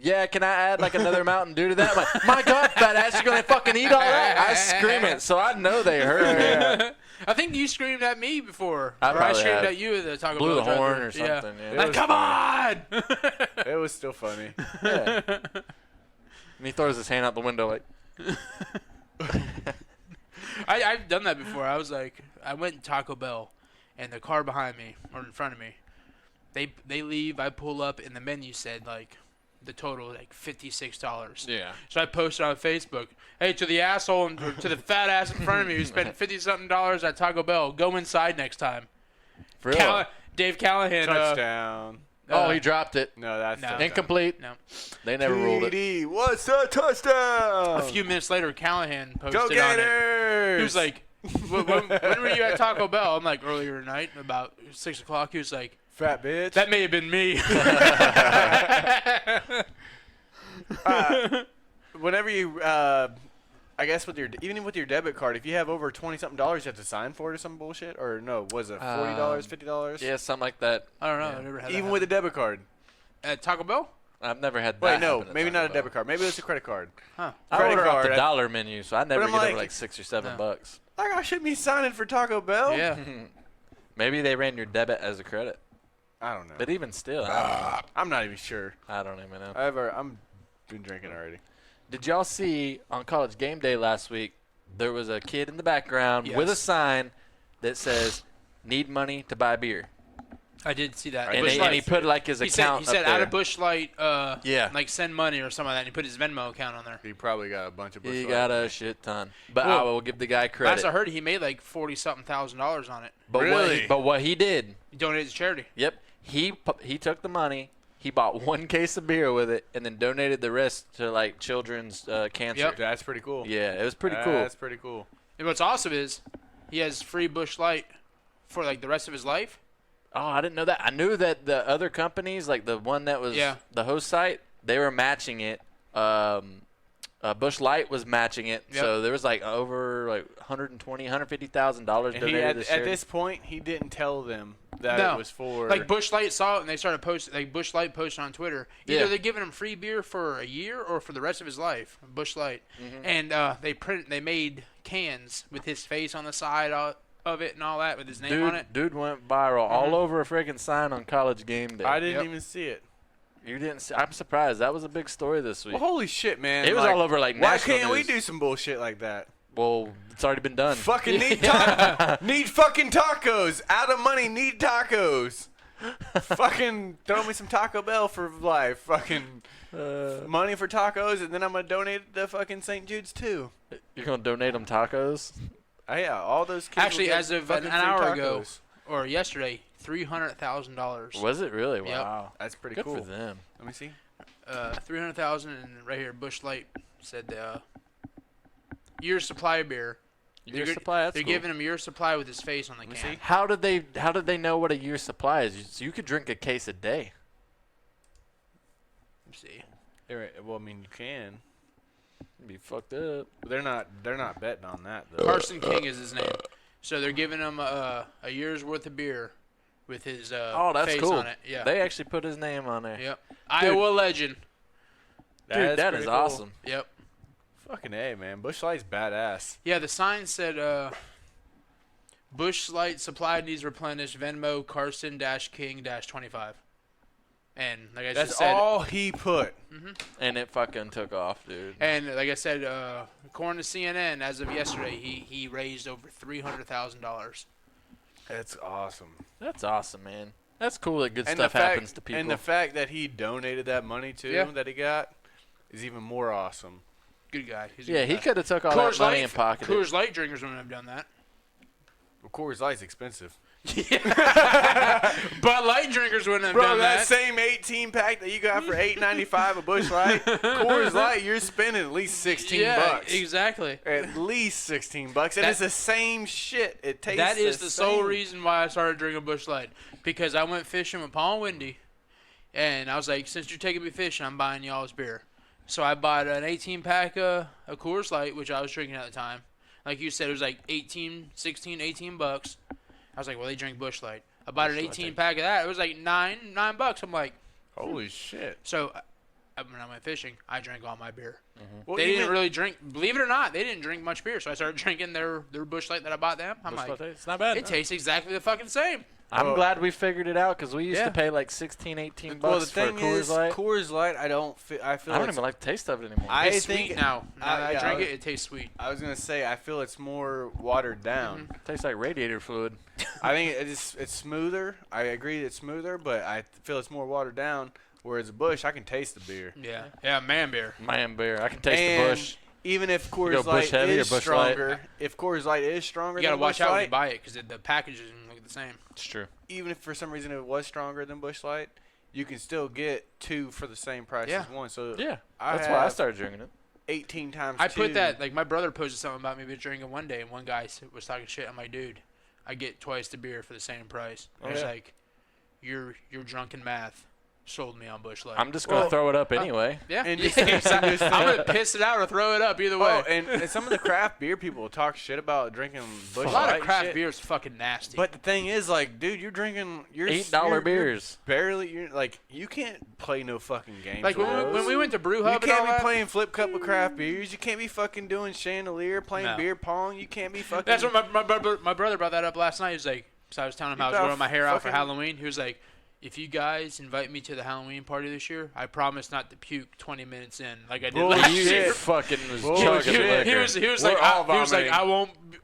yeah, can I add like another Mountain Dew to that? I'm like, my God, fat ass, you're going to fucking eat all that? I scream it, so I know they heard me. I think you screamed at me before. I or I probably screamed have. at you at the Taco Blew Bell the horn drive-thru. or something. Yeah. Like, come on! It was still funny. Yeah. And he throws his hand out the window like. I've done that before. I was like, I went to Taco Bell, and the car behind me or in front of me, they leave. I pull up, and the menu said like the total like $56. Yeah. So I posted on Facebook, hey, to the asshole and to the fat ass in front of me who spent $50-something at Taco Bell, go inside next time. For real? Dave Callahan. Touchdown. Oh, he dropped it. No, that's No. touchdown. Incomplete. No. They never ruled it. TD, what's the touchdown? A few minutes later, Callahan posted Go on it. Gators! He was like, when were you at Taco Bell? I'm like, earlier tonight, about 6 o'clock. He was like, fat bitch. that may have been me. Whenever you, I guess even with your debit card, if you have over $20-something, you have to sign for it or some bullshit. Or no, was it $40, $50? Yeah, something like that. I don't know. Yeah. I never had Even that with a debit card. at Taco Bell. I've never had that. Wait, no, happen at maybe Taco not a Bell. debit card. Maybe it's a credit card. Huh. I Credit order off the card. dollar menu, so I never I'm get over like- like $6 or $7 bucks. Like, I shouldn't be signing for Taco Bell. Yeah. Maybe they ran your debit as a credit. I don't know. But even still, I I'm not even sure. don't even know. I'm been drinking already. Did y'all see on College Game Day last week, there was a kid in the background with a Yes. sign that says, need money to buy beer. I did see that. And, Busch he Light. put like his He said, account he said up out there. of Busch Light, Yeah. like send money or something like that. And he put his Venmo account on there. He probably got a bunch of. He Busch got Light. a shit ton. But Well, I will give the guy credit. Last I heard, he made like $40-something thousand on it. But Really? what he did, He donated to charity. yep, he took the money, he bought one case of beer with it, and then donated the rest to like children's cancer. Yep. That's pretty cool. Yeah, it was pretty cool. That's pretty cool. And what's awesome is he has free Busch Light for like the rest of his life. Oh, I didn't know that. I knew that the other companies, like the one that was the host site, they were matching it. Busch Light was matching it, Yep. so there was like over like $150,000 And he, donated to at charity. this point, he didn't tell them that No. it was for. Like Busch Light saw it and they started posting. Like Busch Light posted on Twitter. Either Yeah. they're giving him free beer for a year or for the rest of his life. Busch Light, and they made cans with his face on the side of it and all that with his name on it. Dude went viral all over a freaking sign on College Game Day. I didn't Yep. even see it. You didn't see, I'm surprised. That was a big story this week. Well, holy shit, man! It was all over like Why national can't we news. do some bullshit like that? Well, it's already been done. Fucking need need fucking tacos. Out of money, need tacos. Fucking throw me some Taco Bell for life. Fucking money for tacos, and then I'm gonna donate it to fucking St. Jude's too. You're gonna donate them tacos? Oh, yeah, all those kids. Actually, will get as of fucking an free hour ago, tacos. or yesterday, $300,000. Was it really? Yep. Wow. That's pretty Good cool. for them. Let me see. 300,000, and right here, Busch Light said year's supply of beer. Year's supply. That's They're cool. giving him year's supply with his face on the Let me can. see. How did they know what a year's supply is? So you could drink a case a day. Let me see. Well, I mean, you can. You'd be fucked up. They're not betting on that though. Carson King is his name. So they're giving him a year's worth of beer with his Oh, that's face cool. on it. Yeah. They actually put his name on there. Yep. Iowa legend. Dude, that pretty is cool. awesome. Yep. Fucking A, man. Busch Light's badass. Yeah, the sign said Busch Light supply needs replenished. Venmo Carson-King-25. And like I That's just said, all he put. And it fucking took off, dude. and like I said, according to CNN, as of yesterday, he raised over $300,000. That's awesome. That's awesome, man. That's cool that good And stuff the fact, happens to people. And the fact that he donated that money too, Yeah. that he got, is even more awesome. Good guy. He's a yeah, good he guy. could have took all that money and pocketed it. Coors Light drinkers wouldn't have done that. Coors Light's expensive. But light drinkers wouldn't have Bro, done that that. same 18 pack that you got for $8.95 a Busch Light, Coors Light, you're spending at least $16. Yeah, exactly. At least $16, and it's the same shit. It tastes. That is the sole same. reason why I started drinking Busch Light, because I went fishing with Paul and Wendy, and I was like, since you're taking me fishing, I'm buying y'all's beer. So I bought an 18 pack of Coors Light, which I was drinking at the time. Like you said, it was like $18 bucks. I was like, well, they drink Busch Light. I bought an 18 pack of that. It was like $9 bucks. I'm like, holy shit. So when I went fishing, I drank all my beer. Mm-hmm. Well, they didn't really drink. Believe it or not, they didn't drink much beer. So I started drinking their Busch Light that I bought them. I'm like, it's not bad. it tastes exactly the fucking same. I'm glad we figured it out because we used Yeah. to pay like $16, $18 Well, the for a thing Coors is, Light. Coors Light, I feel I don't even like the taste of it anymore. It's sweet now. Now that yeah, I drink it, it tastes sweet. I was gonna say, I feel it's more watered down. Mm-hmm. It tastes like radiator fluid. I think it's smoother. I agree it's smoother, but I feel it's more watered down. Whereas a Busch, I can taste the beer. Yeah, man beer. Man beer. I can taste And the Busch. even if go Coors Busch Light Heavy or is Busch stronger, Light? if Coors Light is stronger You gotta than watch Busch out when Light, you buy it because the packages look the same. It's true. even if for some reason it was stronger than Busch Light, you can still get two for the same price Yeah. as one. So Yeah. I That's why I have started drinking it. 18 times I two. put that, like, my brother posted something about me drinking one day, and one guy was talking shit. I'm like, dude, I get twice the beer for the same price. And he's yeah. like, your drunken math sold me on Busch Light. I'm just going to throw it up anyway. Yeah. And Yeah, just- exactly. just- I'm going to piss it out or throw it up either way. Oh, and some of the craft beer people will talk shit about drinking Busch a Light. lot of and craft shit. beer is fucking nasty. But the thing is, like, dude, you're drinking $8 beers. You're like, you can't play no fucking games. like, with when those. we went to Brew You Hub and all can't be that, playing flip cup with craft beers. You can't be fucking doing chandelier, playing No. beer pong. You can't be fucking. that's what my brother brought that up last night. He was like, so I was telling him I was About growing my hair out for fucking- Halloween. He was like, if you guys invite me to the Halloween party this year, I promise not to puke 20 minutes in like I did last Bullshit. year. You fucking was Bullshit. chugging liquor. He was We're like, all vomiting.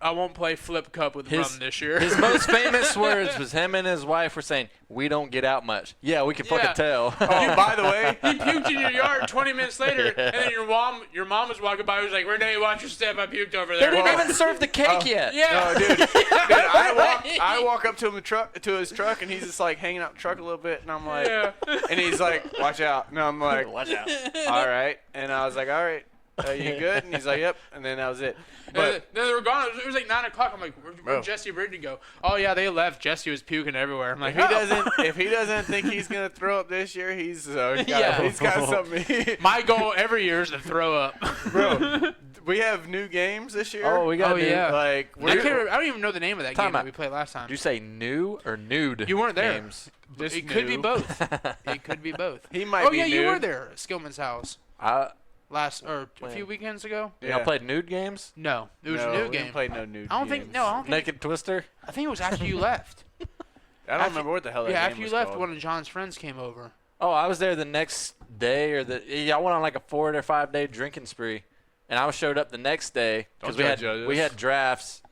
I won't play flip cup with rum this year. His most famous words was him and his wife were saying, "We don't get out much." Yeah, we can Yeah. fucking tell. Oh, by the way, He puked in your yard 20 minutes later, and then your mom was walking by. Was like, "Renee, watch your step. I puked over They there." didn't even serve the cake yet. Yeah. oh, dude, I walk up to him to his truck, and he's just like hanging out the truck a little bit, and I'm like, Yeah. and he's like, watch out. And I'm like, Watch out. all right. And I was like, all right, you good? And he's like, yep. And then that was it. But Then they were gone. It was like 9 o'clock. I'm like, Bro. where'd Jesse and Brittany go? Oh yeah, they left. Jesse was puking everywhere. I'm like, if he doesn't think he's gonna throw up this year, he's got something. My goal every year is to throw up. Bro, we have new games this year. Oh, we got Oh, new. yeah. Like I don't even know the name of that Time game that out. we played last time. Did you say new or nude? You weren't there. Games? Just It could be new. both. It could be both. He might Oh be yeah, you were nude. there at Skillman's house I a When? few weekends ago. y'all played nude games. No, it was no, a new we game. didn't play no nude I don't think. games. No, I don't think. Naked Twister. I think it was after you left. I don't remember what the hell that Yeah, game after you was left, called. one of John's friends came over. Oh, I was there the next day, or y'all went on like a 4 or 5 day drinking spree, and I showed up the next day because Don't judge us. we had drafts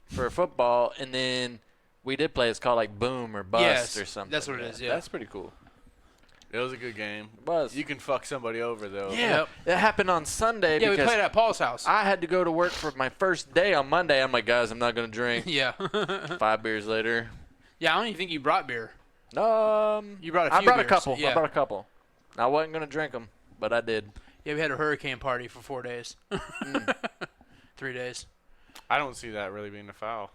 for football, and then we did play. It's called like Boom or Bust Yes, or something. that's what it is, yeah. That's pretty cool. It was a good game. It was. You can fuck somebody over though. Yeah, Yep. it happened on Sunday Yeah, we because played at Paul's house. I had to go to work for my first day on Monday. I'm like, guys, I'm not gonna drink. Yeah. 5 beers later. Yeah, I don't even think you brought beer. You brought a I few brought beers, a couple. yeah. I brought a couple. I wasn't gonna drink them, but I did. Yeah, we had a hurricane party for 4 days. 3 days. I don't see that really being a foul.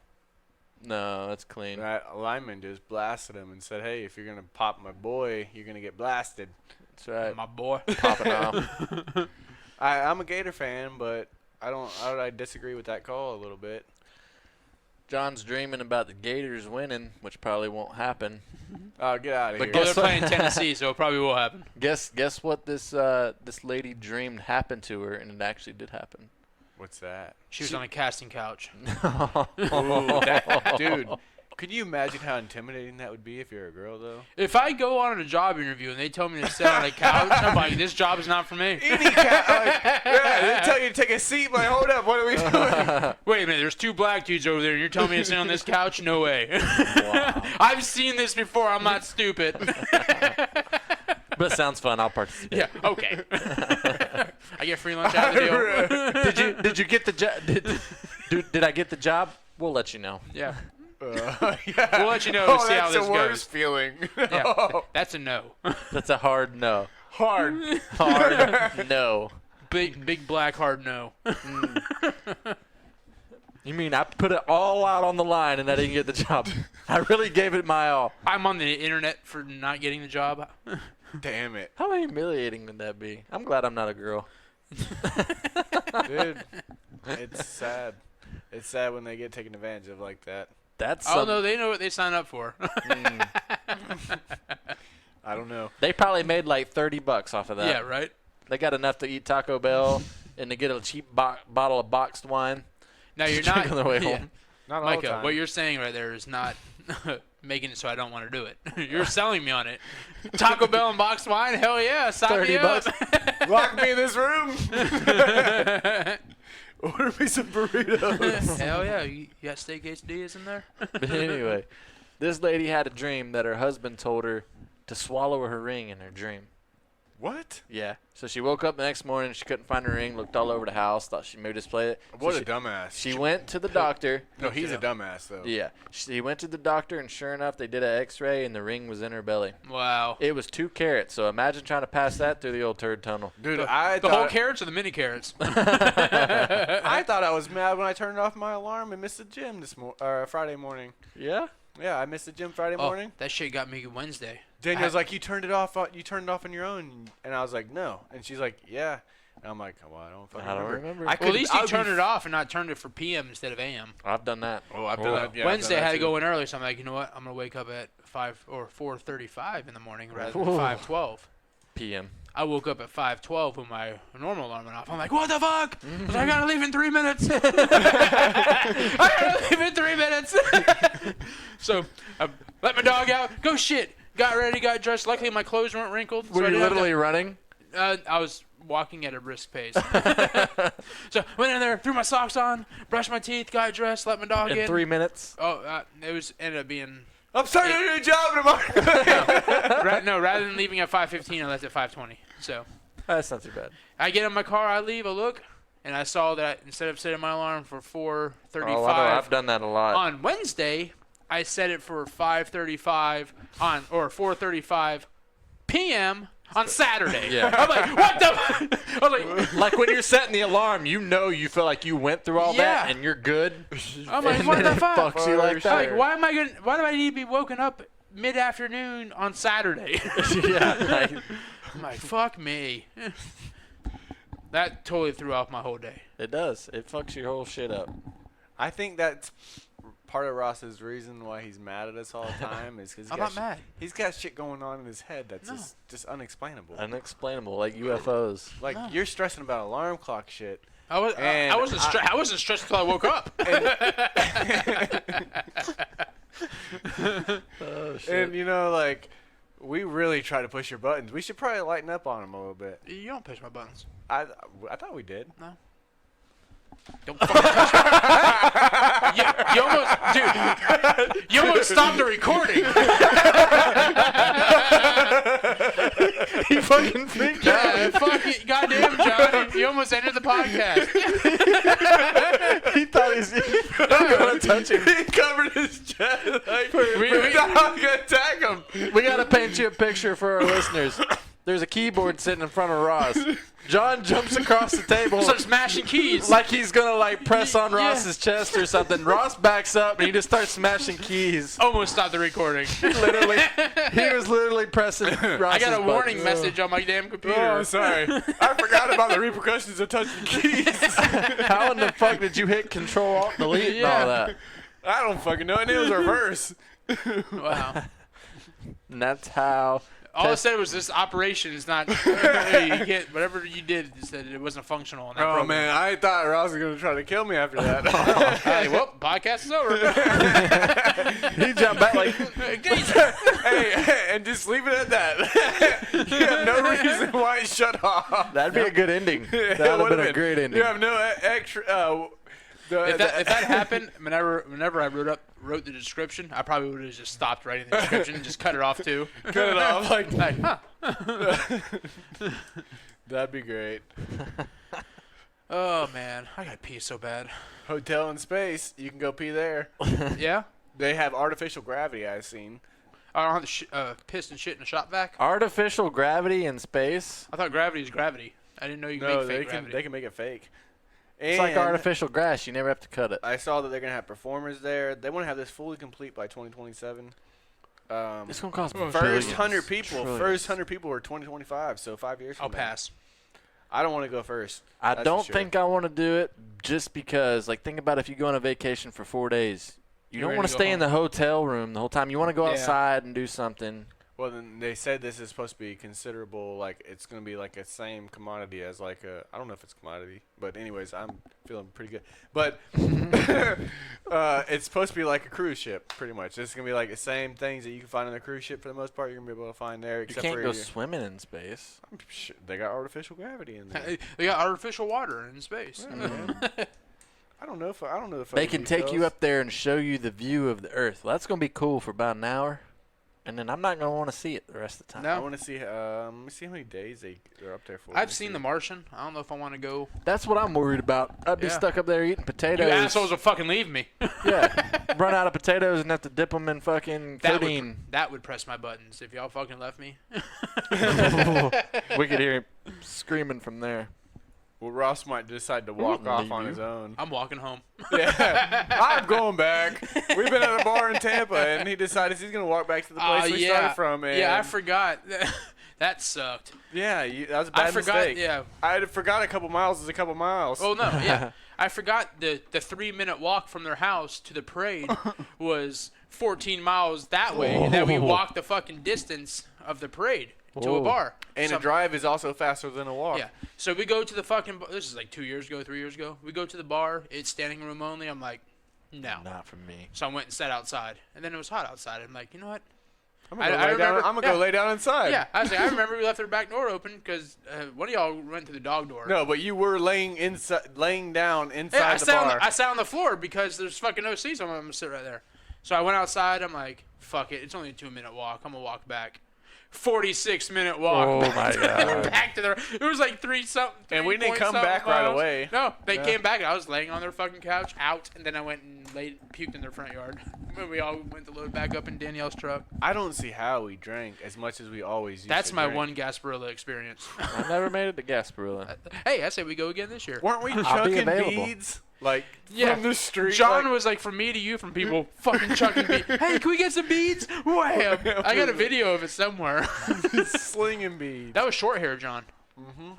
No, that's clean. That lineman just blasted him and said, "Hey, if you're gonna pop my boy, you're gonna get blasted." That's right. My boy. Popping off. I'm a Gator fan, but I disagree with that call a little bit. John's dreaming about the Gators winning, which probably won't happen. Oh, get out of But here. Well, guess they're what? playing Tennessee, so it probably will happen. Guess what this lady dreamed happened to her, and it actually did happen. What's that? She was on a casting couch. Ooh, dude, could you imagine how intimidating that would be if you're a girl, though? If I go on a job interview and they tell me to sit on a couch, I'm like, this job is not for me. Yeah, they tell you to take a seat. Like, hold up, what are we doing? Wait a minute, there's 2 black dudes over there, and you're telling me to sit on this couch? No way. Wow. I've seen this before. I'm not stupid. But it sounds fun. I'll participate. Yeah, okay. I get free lunch out of the deal. Did you get the job? Did I get the job? We'll let you know. Yeah. Yeah. We'll let you know to see how that's this the worst goes. feeling. Yeah, that's a no. That's a hard no. Hard. Hard no. Big black hard no. You mean I put it all out on the line and I didn't get the job? I really gave it my all. I'm on the internet for not getting the job. Damn it. How humiliating would that be? I'm glad I'm not a girl. Dude, it's sad. It's sad when they get taken advantage of like that. That's Oh no, they know what they sign up for. I don't know. They probably made like $30 off of that. Yeah, right. They got enough to eat Taco Bell and to get a cheap bottle of boxed wine. Now you're Drink not on their way yeah. home. Not all the Micah, time. what you're saying right there is not making it so I don't want to do it. You're selling me on it. Taco Bell and boxed wine? Hell yeah, sign me up. $30. Lock me in this room. Order me some burritos. Hell yeah, you got steak quesadillas in there? But anyway, this lady had a dream that her husband told her to swallow her ring in her dream. What? Yeah. So she woke up the next morning. She couldn't find her ring. Looked all over the house. Thought she maybe misplaced it. What So a dumbass. She went to the doctor. No, he's a dumbass though. Yeah. She went to the doctor, and sure enough, they did an X-ray, and the ring was in her belly. Wow. It was 2 carats. So imagine trying to pass that through the old turd tunnel. Dude, The I whole thought carrots or the mini carrots? I thought I was mad when I turned off my alarm and missed the gym this Friday morning. Yeah. Yeah, I missed the gym Friday morning. That shit got me Wednesday. Daniel's like, you turned it off. You turned it off on your own, and I was like, no. And she's like, yeah. And I'm like, well, I don't fucking remember. Well, at least you turned it off and not turned it for PM instead of AM. I've done that. Oh, I've done that. Yeah, Wednesday I I've done had to that go in early, so I'm like, you know what? I'm gonna wake up at 5 or 4:35 in the morning rather than 5:12. PM. I woke up at 5:12 when my normal alarm went off. I'm like, what the fuck? I was like, I gotta leave in 3 minutes. I gotta leave in 3 minutes. So I let my dog out. Go shit. Got ready, got dressed. Luckily, my clothes weren't wrinkled. Were you literally running? I was walking at a brisk pace. So went in there, threw my socks on, brushed my teeth, got dressed, let my dog in. In 3 minutes? Oh, it ended up being. I'm starting a new job tomorrow. No, rather than leaving at 5:15, I left at 5:20. So That's not too bad. I get in my car, I leave, I look, and I saw that instead of setting my alarm for 4:35 Oh, I know. I've done that a lot. on Wednesday, I set it for 5:35 or 4:35 p.m. on Saturday. Yeah. I'm like, what the? I was like, Like when you're setting the alarm, you feel like you went through all that Yeah. and you're good. I'm like, And what then the it fuck? fucks you like that. I'm like, why do I need to be woken up mid-afternoon on Saturday? Yeah. Like, I'm like, fuck me. That totally threw off my whole day. it does. It fucks your whole shit up. I think that's part of Ross's reason why he's mad at us all the time is because I'm not mad. He's got shit going on in his head that's No. just unexplainable. Unexplainable, like UFOs. Like No. you're stressing about alarm clock shit. I wasn't stressed until I woke up. Oh shit. And you know, like, we really try to push your buttons. We should probably lighten up on them a little bit. You don't push my buttons. I thought we did. No. Don't fucking touch me. You almost, dude. You almost stopped the recording. He fucking freaked Yeah, fuck it, goddamn, John. You almost ended the podcast. He thought he's going to touch him. He covered his chest. Like, we- not gonna attack him. We got to paint you a picture for our listeners. There's a keyboard sitting in front of Ross. John jumps across the table Starts smashing keys. like he's going to like press on Yeah. Ross's chest or something. Ross backs up and he just starts smashing keys. Almost stopped the recording. Literally. He was literally pressing Ross's I got a warning buttons. message on my damn computer. Oh, sorry. I forgot about the repercussions of touching keys. How in the fuck did you hit Control Alt Delete and all that? I don't fucking know. And it was reverse. Wow. And that's how. All I said was this operation is not. You get whatever you did. Said it wasn't functional. In that Oh program. man, I thought Ross was gonna try to kill me after that. Hey, well, podcast is over. He jumped back like. hey, and just leave it at that. You have no reason why it shut off. That'd be a good ending. It That would have would've been a great ending. You have no extra. If that happened, whenever I wrote the description, I probably would have just stopped writing the description and just cut it off too. cut it off like Like, huh. that'd be great. Oh man, I gotta pee so bad. Hotel in space, you can go pee there. Yeah. They have artificial gravity, I've seen. I don't have the piss and shit in a shop vac. Artificial gravity in space? I thought gravity is gravity. I didn't know you could No, make fake they can gravity. they can make it fake. It's like artificial grass. You never have to cut it. I saw that they're gonna have performers there. They want to have this fully complete by 2027. It's gonna cost First billions. 100 people. Trillions. First 100 people are 2025. So 5 years. I'll from now. pass. I don't want to go first. I That's don't for sure. think I want to do it just because, like, think about if you go on a vacation for 4 days. You You're don't ready want to to go stay in the hotel room the whole time. You want to go Yeah. outside and do something. Well, then they said this is supposed to be considerable. Like it's gonna be like a same commodity as like a. I don't know if it's commodity, but anyways, I'm feeling pretty good. But it's supposed to be like a cruise ship, pretty much. It's gonna be like the same things that you can find on a cruise ship for the most part. You're gonna be able to find there, You except can't for go swimming in space. they got artificial gravity in there. They got artificial water in space. Yeah, man. I don't know if They can take you up there and show you the view of the Earth. Well, that's gonna be cool for about an hour, and then I'm not gonna want to see it the rest of the time. No. I want to see. Let me see how many days they're up there for. I've seen The Martian. I don't know if I want to go. That's what I'm worried about. I'd be Yeah. stuck up there eating potatoes. You assholes will fucking leave me. Yeah, run out of potatoes and have to dip them in fucking codeine. That would press my buttons if y'all fucking left me. We could hear him screaming from there. Well, Ross might decide to walk off on his own. I'm walking home. Yeah, I'm going back. We've been at a bar in Tampa, and he decided he's gonna walk back to the place we started from. And Yeah, I forgot. That sucked. Yeah, that was a bad I forgot. mistake. Yeah. I forgot a couple miles is a couple miles. Oh no. Yeah. I forgot the 3-minute walk from their house to the parade was 14 miles that way, and then we walked the fucking distance of the parade to a Whoa. bar. And a drive is also faster than a walk. Yeah. So we go to the fucking. This is like 2 years ago, 3 years ago. We go to the bar. It's standing room only. I'm like, no. Not for me. So I went and sat outside, and then it was hot outside. I'm like, you know what? I'm gonna go lay down inside. Yeah, I was like, I remember we left our back door open because one of y'all went to the dog door. No, but you were laying down inside Yeah, the bar. I sat on the floor because there's fucking no seats. I'm gonna sit right there. So I went outside. I'm like, fuck it. It's only a 2-minute walk. I'm gonna walk back. 46-minute walk. Oh, back my to God. back to their. It was like 3 something. And we didn't 3 come point back something right miles. away. No, they Yeah. came back. And I was laying on their fucking couch out, and then I went and puked in their front yard. When we all went to load back up in Danielle's truck. I don't see how we drank as much as we always used That's to my drink. one Gasparilla experience. I never made it to Gasparilla. Hey, I say we go again this year. Weren't we I'll be chucking available. beads like Yeah. from the street? John like, was like, from me to you, from people fucking chucking beads. Hey, can we get some beads? Wham! I got a video of it somewhere. slinging beads. That was short hair, John.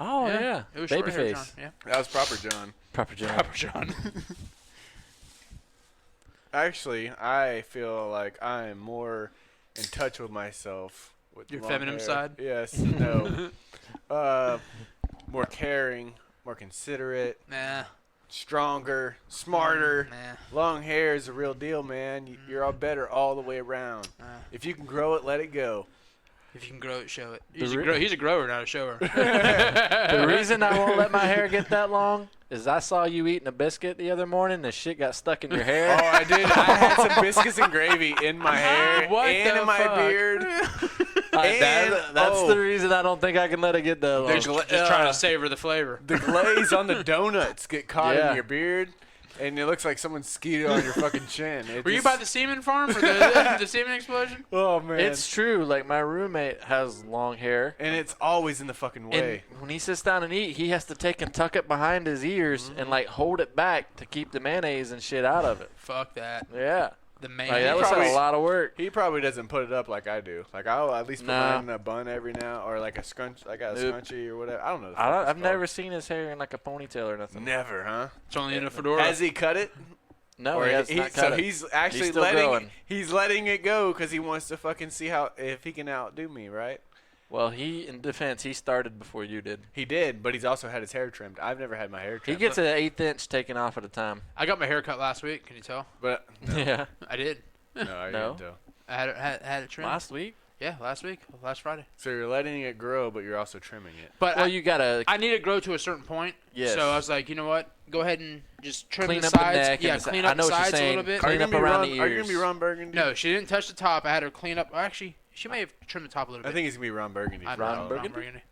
Oh yeah, It was short hair, John. babyface. Yeah. That was proper, John. Proper job. Proper John. Actually, I feel like I am more in touch with myself. With Your long feminine hair. side? Yes. No. More caring, more considerate, Nah. stronger, smarter. Nah. Long hair is a real deal, man. You're all better all the way around. If you can grow it, let it go. If you can grow it, show it. The He's a grower, not a shower. The reason I won't let my hair get that long is I saw you eating a biscuit the other morning. The shit got stuck in your hair. Oh, I did. I had some biscuits and gravy in my hair What and the in my fuck? beard. That's the reason I don't think I can let it get that long. They're just trying to savor the flavor. The glaze on the donuts get caught Yeah. in your beard, and it looks like someone skied on your fucking chin. Were you by the semen farm for the semen explosion? Oh man, It's true. Like, my roommate has long hair. and it's always in the fucking way. And when he sits down and eat, he has to take and tuck it behind his ears and, like, hold it back to keep the mayonnaise and shit out of it. Fuck that. Yeah. The man. Like, that was probably- a lot of work. He probably doesn't put it up like I do. Like I'll at least put Nah. mine in a bun every now, or like a scrunch. I got a Nope. scrunchie or whatever. I don't know. the fuck it's I've called. never seen his hair in, like, a ponytail or nothing. Never, huh? It's only in a fedora. Has he cut it? No, Or he has not cut so it. he's actually still letting growing. he's letting it go because he wants to fucking see if he can outdo me, right? Well, in defense, he started before you did. He did, but he's also had his hair trimmed. I've never had my hair He trimmed. gets an 1/8 inch taken off at a time. I got my hair cut last week. Can you tell? but Yeah. I did. no, I No. didn't tell. I had it trimmed. Last week? Yeah, last week, last Friday. So you're letting it grow, but you're also trimming it. But Well, you gotta I need to grow to a certain point. Yes. So I was like, you know what? Go ahead and just trim clean the up the sides. neck. Yeah, and clean I up know the what you're sides a saying. little bit. Clean up around the ears. Are you gonna be Ron Burgundy? No, she didn't touch the top. I had her clean up. Actually, she may have trimmed the top a little I bit. think it's gonna be Ron Burgundy. I for don't all know, of it. Ron Burgundy.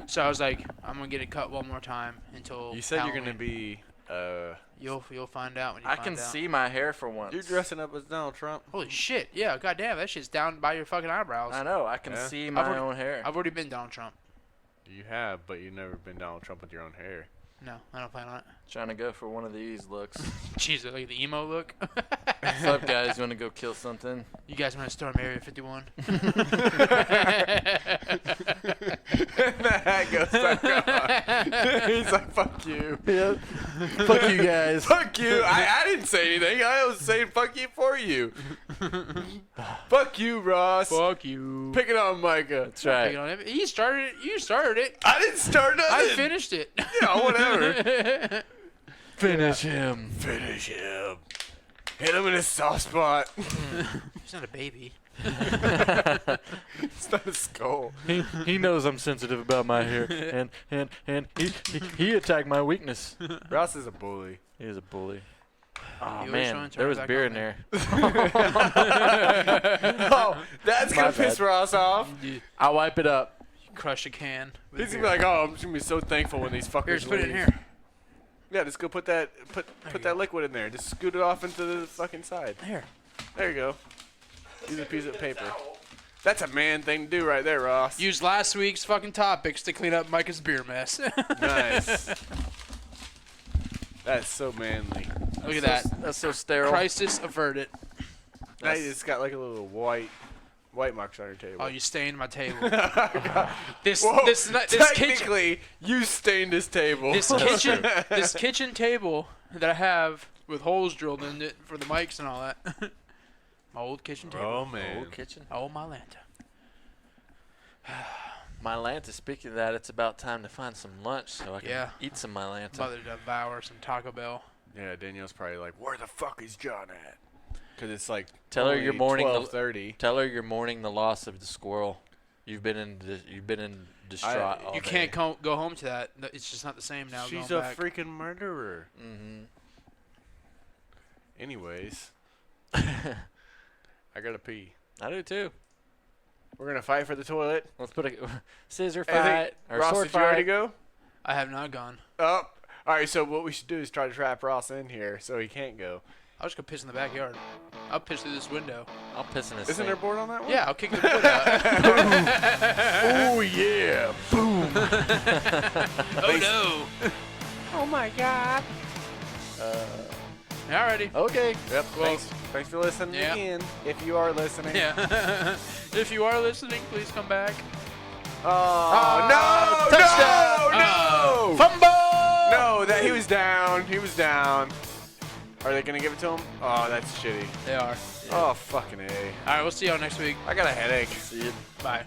So I was like, I'm gonna get it cut one more time until. You said you're Halloween. gonna be You'll find out when you I find can out. see my hair for once. You're dressing up as Donald Trump. Holy shit! Yeah, goddamn, that shit's down by your fucking eyebrows. I know. I can Yeah. see my already- own hair. I've already been Donald Trump. You have, but you've never been Donald Trump with your own hair. No, I don't plan on it. Trying to go for one of these looks. Jesus, like the emo look. What's up, guys? You want to go kill something? You guys want to storm Area 51? And the hat goes back on. He's like, fuck you. Yeah. Fuck you guys. Fuck you. I didn't say anything. I was saying fuck you for you. Fuck you, Ross. Fuck you. Pick it on Micah. That's right. Pick it on him. He started it. You started it. I didn't start nothing. I finished it. Yeah, whatever. Finish him. Finish him. Hit him in his soft spot. He's not a baby. It's not a skull. He knows I'm sensitive about my hair, and he attacked my weakness. Ross is a bully. He is a bully. You Oh always man, trying to there turn was it back beer on in there. Oh, that's My gonna piss bad. Ross off. You I'll wipe it up. crush a can. with He's beer. gonna be like, oh, I'm just gonna be so thankful when these fuckers Here, just put it in leave. here. Yeah, just go put that you that go. liquid in there. Just scoot it off into the fucking side. Here. There you go. Use a piece of paper. That's a man thing to do right there, Ross. Use last week's fucking topics to clean up Micah's beer mess. Nice. That's so manly. Look at that. That's so sterile. Crisis averted. Now you just got like a little white marks on your table. Oh, you stained my table. This Whoa, this kitchen technically, you stained this table. this kitchen table that I have with holes drilled in it for the mics and all that. My old kitchen table. Oh man. Old kitchen. Oh my Lanta. My Lanta, speaking of that, it's about time to find some lunch so I can Yeah. eat some my Lanta. About to devour some Taco Bell. Yeah, Danielle's probably like, where the fuck is John at? Because it's like Tell her only you're mourning the 12:30. Tell her you're mourning the loss of the squirrel. You've been in distraught all You day. can't go home to that. No, it's just not the same now. She's going a back. freaking murderer. Mm-hmm. Anyways, I gotta pee. I do too. We're gonna fight for the toilet. Let's put a scissor I think- fight or Ross, sword did you already fight. go? I have not gone. Oh, all right. So what we should do is try to trap Ross in here so he can't go. I'll just go piss in the backyard. I'll piss through this window. I'll piss in his Isn't there sink. board on that one? Yeah, I'll kick the wood out. Oh yeah. Boom. Oh no. Oh my god. Alrighty. Okay. Yep. Well, Thanks for listening yeah. again. If you are listening. Yeah. If you are listening, please come back. Oh no! touchdown. No! No! Fumble! No! That he was down. He was down. Are they gonna give it to him? Oh, that's shitty. They are. Oh fucking A. Alright, we'll see y'all next week. I got a headache. See you. Bye.